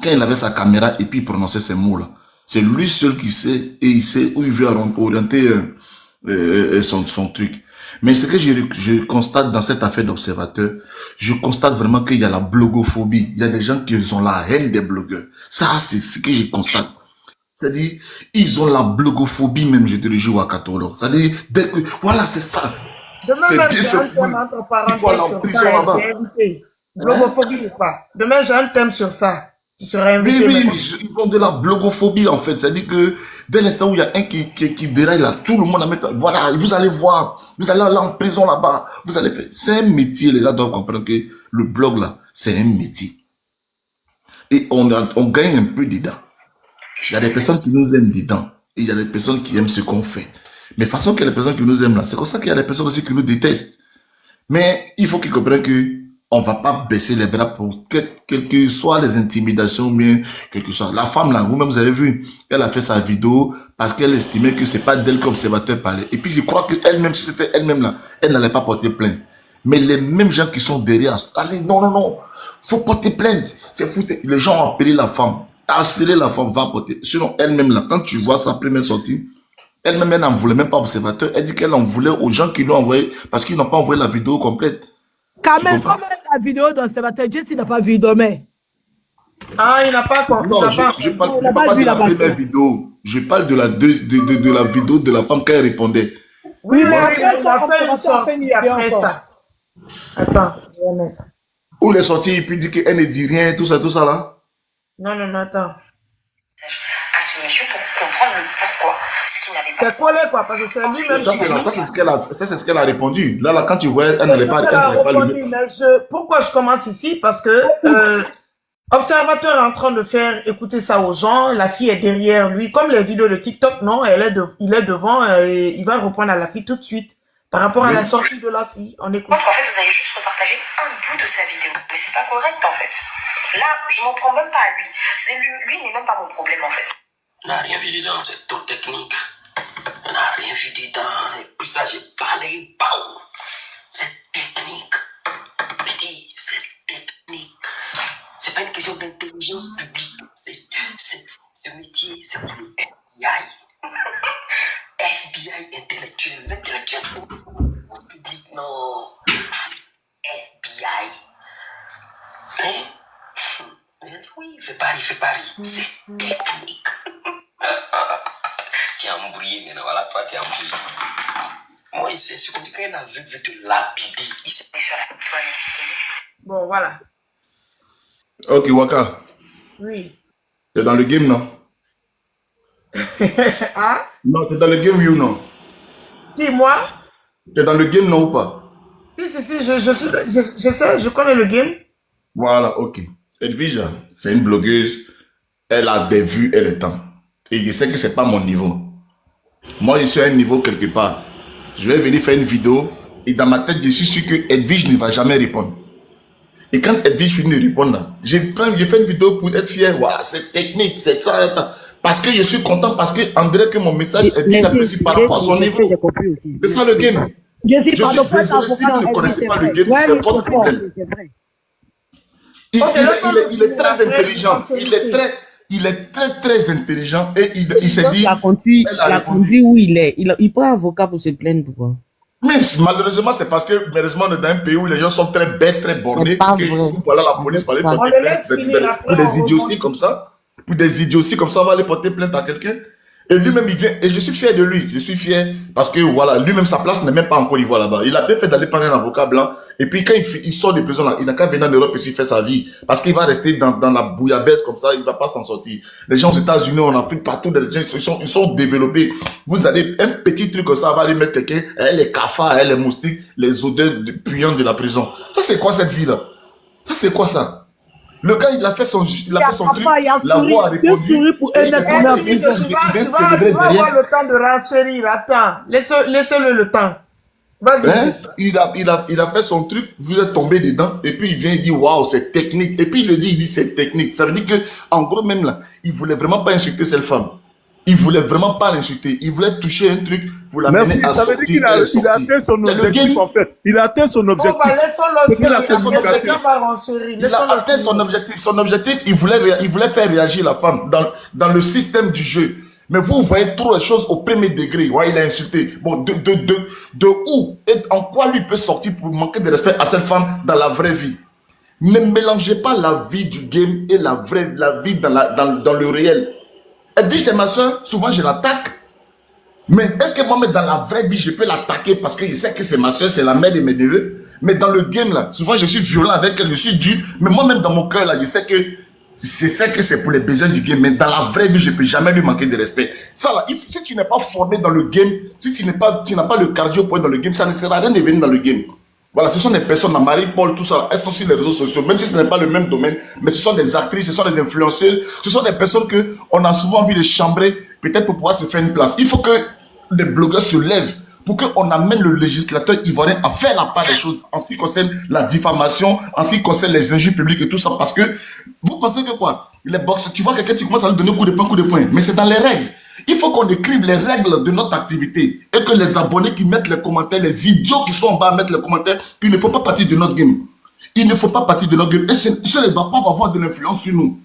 quand il avait sa caméra et puis il prononçait ces mots-là. C'est lui seul qui sait et il sait où il veut orienter son truc. Mais ce que je constate dans cette affaire d'observateur, je constate vraiment qu'il y a la blogophobie. Il y a des gens qui ont la haine des blogueurs. Ça, c'est ce que je constate. C'est-à-dire, ils ont la blogophobie même, je te le jure, Wakatolo. C'est-à-dire, voilà, c'est ça. Demain même, j'ai un thème entre parenthèses sur ça. J'ai invité. Blogophobie ou pas. Demain, j'ai un thème sur ça. Tu serais invité. Oui, ils font de la blogophobie, en fait. C'est-à-dire que, dès l'instant où il y a un qui déraille là, tout le monde a mettre, voilà, vous allez voir, vous allez aller en prison là-bas, vous allez faire. C'est un métier, les gars doivent comprendre que le blog là, c'est un métier. Et on gagne un peu dedans. Il y a des personnes qui nous aiment dedans. Et il y a des personnes qui aiment ce qu'on fait. Mais de toute façon, qu'il y a des personnes qui nous aiment là. C'est comme ça qu'il y a des personnes aussi qui nous détestent. Mais il faut qu'ils comprennent que on va pas baisser les bras pour quelles que soient les intimidations, mais quelque chose. La femme là, vous-même vous avez vu, elle a fait sa vidéo parce qu'elle estimait que c'est pas d'elle qu'observateur parlait. Et puis je crois qu'elle-même, si c'était elle-même là, elle n'allait pas porter plainte. Mais les mêmes gens qui sont derrière, allez, non, faut porter plainte. C'est fou. Les gens ont appelé la femme. Harceler la femme va porter. Sinon, elle-même, là, quand tu vois sa première sortie, elle-même, elle n'en voulait même pas observateur. Elle dit qu'elle en voulait aux gens qui l'ont envoyé parce qu'ils n'ont pas envoyé la vidéo complète. Quand même, faut mettre la vidéo d'observateur. Jesse n'a pas vu demain. Ah, il n'a pas compris. Non, je parle pas de la première vidéo. Je parle de la vidéo de la femme quand elle répondait. Oui, mais il a fait une sortie après ça. Attends, je vais mettre. Où elle est sortie et puis dit qu'elle ne dit rien, tout ça là. Non, attends. À ce monsieur pour comprendre le pourquoi. Ce qui n'avait pas. C'est collé quoi, parce que c'est lui-même qui. Ça, c'est ce qu'elle a répondu. Là, quand tu vois, elle n'allait pas. Pourquoi je commence ici? Parce que Observateur est en train de faire écouter ça aux gens. La fille est derrière lui. Comme les vidéos de TikTok, non, il est devant. Et il va reprendre à la fille tout de suite. Par rapport à la sortie de la fille, on écoute. En fait, vous avez juste repartagé un bout de sa vidéo. Mais c'est pas correct, en fait. Là, je m'en prends même pas à lui. Lui n'est même pas mon problème, en fait. On n'a rien vu dedans, c'est tout technique. On n'a rien vu dedans. Et puis ça, j'ai parlé, bao. C'est technique. Mais dis, c'est technique. C'est pas une question d'intelligence publique. Ce métier, c'est pour le FBI. FBI intellectuel. L'intellectuel public, non. FBI. Hein? Il a dit oui, il fait Paris. C'est technique. Tu es embrouillé maintenant, voilà, toi tu es embrouillé. Moi, il sait ce qu'on dit quand il a vu te lapider. Il sait. Bon, voilà. Ok, Waka. Oui. T'es dans le game, non? Hein? Non, t'es dans le game, oui ou non? Qui, moi? T'es dans le game, non ou pas? Si, je sais, je connais le game. Voilà, ok. Edwige, c'est une blogueuse. Elle a des vues et le temps. Et je sais que c'est pas mon niveau. Moi, je suis à un niveau quelque part. Je vais venir faire une vidéo et dans ma tête, je suis sûr que Edwige ne va jamais répondre. Et quand Edwige finit de répondre, là, je fais une vidéo pour être fier. Voilà, c'est technique, c'est ça. Parce que je suis content, parce qu'on dirait que mon message est apprécié par rapport à son niveau. C'est ça le game. Je suis désolé si vous ne connaissez pas le game, c'est votre problème. Il est très intelligent. Il est très intelligent et il s'est dit. Il a conduit où il est. Il prend avocat pour se plaindre, quoi. Mais malheureusement, c'est parce que malheureusement, on est dans un pays où les gens sont très bêtes, très bornés. Voilà, la police pour aller porter plainte pour des idioties comme ça. Pour des idioties comme ça, on va aller porter plainte à quelqu'un. Et lui-même, il vient. Et je suis fier de lui. Je suis fier parce que voilà, lui-même, sa place n'est même pas en Côte d'Ivoire là-bas. Il a bien fait d'aller prendre un avocat blanc. Et puis, quand il sort de prison là, il n'a qu'à venir en Europe et s'y faire sa vie. Parce qu'il va rester dans la bouillabaisse comme ça, il ne va pas s'en sortir. Les gens aux États-Unis, en Afrique, partout, les gens, ils sont développés. Vous allez, un petit truc comme ça, va aller mettre quelqu'un, les cafards, les moustiques, les odeurs puantes de la prison. Ça, c'est quoi cette vie-là? Ça, c'est quoi ça? Le gars, il a fait son truc. La voix a répondu. Tu vas avoir le temps de renchérir. Attends, laissez-le le temps. Vas-y. Il a fait son truc, vous êtes tombé dedans, et puis il vient et dit waouh, c'est technique. Et puis il le dit, c'est technique. Ça veut dire que, en gros, même là, il voulait vraiment pas insulter cette femme. Il voulait vraiment pas l'insulter. Il voulait toucher un truc pour la mener à sortir. Ça veut dire qu'il a atteint son objectif, en fait. Il a atteint son objectif. Oh, bah, laissons-le Il a atteint son objectif. Son objectif, il voulait faire réagir la femme dans le système du jeu. Mais vous voyez trop les choses au premier degré. Ouais, il a insulté. Bon, de où et en quoi lui peut sortir pour manquer de respect à cette femme dans la vraie vie? Ne mélangez pas la vie du game et la vie dans le réel. Elle dit c'est ma soeur, souvent je l'attaque. Mais est-ce que moi, dans la vraie vie, je peux l'attaquer parce que je sais que c'est ma soeur, c'est la mère de mes neveux? Mais dans le game, là, souvent je suis violent avec elle, je suis dur. Mais moi-même, dans mon cœur, là, je sais que c'est pour les besoins du game. Mais dans la vraie vie, je ne peux jamais lui manquer de respect. Ça, là, si tu n'es pas formé dans le game, si tu n'as pas le cardio pour être dans le game, ça ne sert à rien de venir dans le game. Voilà, ce sont des personnes, Marie-Paul, tout ça, elles sont sur les réseaux sociaux, même si ce n'est pas le même domaine, mais ce sont des actrices, ce sont des influenceuses, ce sont des personnes qu'on a souvent envie de chambrer, peut-être pour pouvoir se faire une place. Il faut que les blogueurs se lèvent pour qu'on amène le législateur ivoirien à faire la part des choses en ce qui concerne la diffamation, en ce qui concerne les injures publiques et tout ça, parce que vous pensez que quoi? Les boxeurs, tu vois quelqu'un, tu commences à lui donner coup de poing, mais c'est dans les règles. Il faut qu'on écrive les règles de notre activité et que les abonnés qui mettent les commentaires, les idiots qui sont en bas à mettre les commentaires, ils ne font pas partie de notre game. Ils ne font pas partie de notre game. Et cela ne doit pas avoir de l'influence sur nous.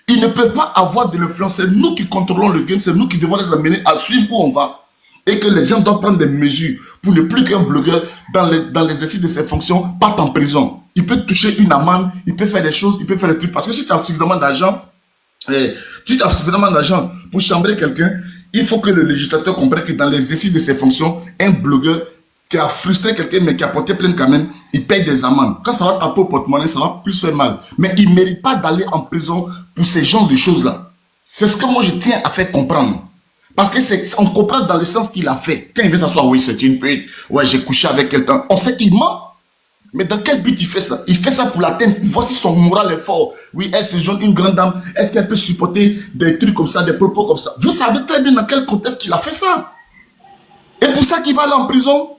Ils ne peuvent pas avoir de l'influence. C'est nous qui contrôlons le game. C'est nous qui devons les amener à suivre où on va. Et que les gens doivent prendre des mesures pour ne plus qu'un blogueur, dans l'exercice de ses fonctions, parte en prison. Il peut toucher une amende, il peut faire des choses, il peut faire des trucs. Parce que si tu as suffisamment d'argent, pour chambrer quelqu'un, il faut que le législateur comprenne que dans l'exercice de ses fonctions, un blogueur qui a frustré quelqu'un mais qui a porté plainte quand même, il paye des amendes. Quand ça va taper au porte-monnaie, ça va plus faire mal. Mais il ne mérite pas d'aller en prison pour ces genres de choses-là. C'est ce que moi je tiens à faire comprendre. Parce que on comprend dans le sens qu'il a fait. Quand il veut s'asseoir, oui, c'est une pute, ouais, j'ai couché avec quelqu'un. On sait qu'il ment. Mais dans quel but il fait ça? Il fait ça pour l'atteindre. Voici son moral est fort. Oui, elle se jeune une grande dame. Est-ce qu'elle peut supporter des trucs comme ça, des propos comme ça? Vous savez très bien dans quel contexte il a fait ça. Et pour ça qu'il va aller en prison.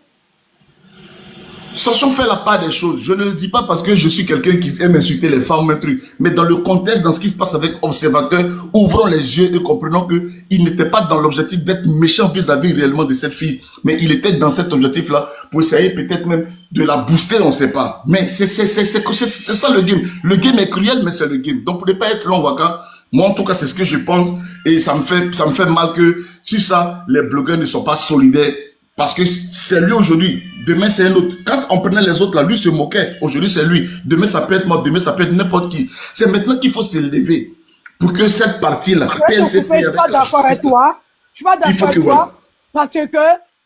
Sachons faire la part des choses. Je ne le dis pas parce que je suis quelqu'un qui aime insulter les femmes, un truc. Mais dans le contexte, dans ce qui se passe avec Observateur, ouvrons les yeux et comprenons qu'il n'était pas dans l'objectif d'être méchant vis-à-vis réellement de cette fille. Mais il était dans cet objectif-là pour essayer peut-être même de la booster, on ne sait pas. Mais c'est ça le game. Le game est cruel, mais c'est le game. Donc pour ne pas être long, Waka, moi en tout cas c'est ce que je pense. Et ça me fait mal que sur ça, les blogueurs ne sont pas solidaires. Parce que c'est lui aujourd'hui, demain c'est un autre. Quand on prenait les autres là, lui se moquait. Aujourd'hui c'est lui. Demain ça peut être moi, demain ça peut être n'importe qui. C'est maintenant qu'il faut s'élever pour que cette partie-là, Je ne suis pas d'accord avec toi. Je suis pas d'accord avec toi. Parce que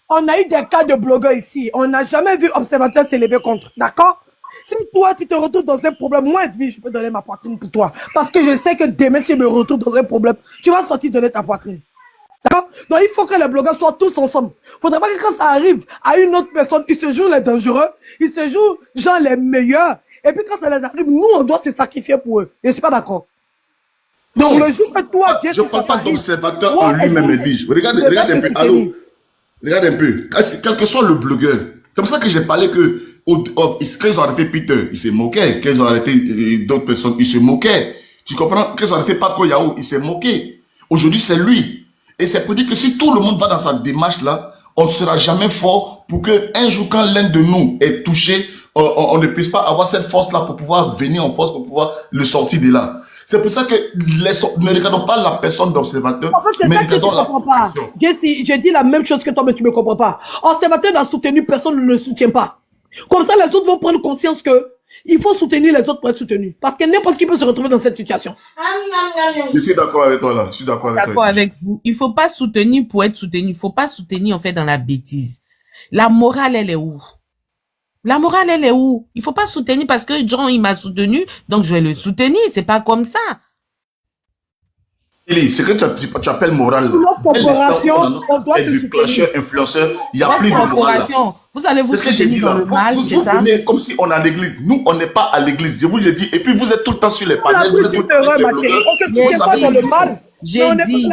on a eu des cas de blogueurs ici. On n'a jamais vu Observateur s'élever contre. D'accord? Si toi tu te retrouves dans un problème, moi Edwige, je peux donner ma poitrine pour toi. Parce que je sais que demain si je me retrouve dans un problème, tu vas sortir donner ta poitrine. D'accord? Donc il faut que les blogueurs soient tous ensemble. Faudrait pas que quand ça arrive à une autre personne, ils se jouent les dangereux, ils se jouent genre les meilleurs. Et puis quand ça les arrive, nous on doit se sacrifier pour eux. Et je suis pas d'accord. Donc le jour que toi, je ne parle pas d'Observateur en lui-même, Edwige. Regarde un peu. Allô? Regarde un peu. Quel que soit le blogueur. C'est pour ça que j'ai parlé que quand ils ont arrêté Peter, ils se moquaient. Quand ils ont arrêté d'autres personnes, ils se moquaient. Tu comprends? Quand ils ont arrêté Patko Yahoo, ils se moquaient. Aujourd'hui, c'est lui. Et c'est pour dire que si tout le monde va dans sa démarche là, on ne sera jamais fort pour qu'un jour, quand l'un de nous est touché, on ne puisse pas avoir cette force-là pour pouvoir venir en force, pour pouvoir le sortir de là. C'est pour ça que ne regardons pas la personne d'Observateur, mais regardons la position. J'ai dit la même chose que toi, mais tu ne me comprends pas. Observateur n'a soutenu, personne ne le soutient pas. Comme ça, les autres vont prendre conscience que il faut soutenir les autres pour être soutenus. Parce que n'importe qui peut se retrouver dans cette situation. Je suis d'accord avec toi là. Je suis d'accord avec toi. D'accord avec vous. Il faut pas soutenir pour être soutenu. Il faut pas soutenir en fait dans la bêtise. La morale, elle est où? La morale, elle est où? Il faut pas soutenir parce que John, il m'a soutenu, donc je vais le soutenir. C'est pas comme ça. Eli, c'est que tu appelles morale. Notre corporation, on doit se soutenir. Influenceur, il n'y a plus de morale. Vous allez vous soutenir dans le mal, c'est ça? Vous venez comme si on est à l'église. Nous, on n'est pas à l'église. Je vous l'ai dit. Et puis, vous êtes tout le temps sur les panels. Vous êtes tout le temps ma chérie. On se soutient pas dans le mal. J'ai dit,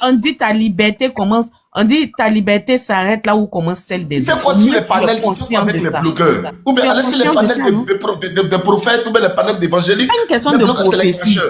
on dit ta liberté commence, on dit ta liberté s'arrête là où commence celle des autres. C'est quoi sur les panels qui sont avec les blogueurs? Ou bien allez sur les panels des prophètes, ou bien les panels d'évangéliques. C'est pas une question de prophétie.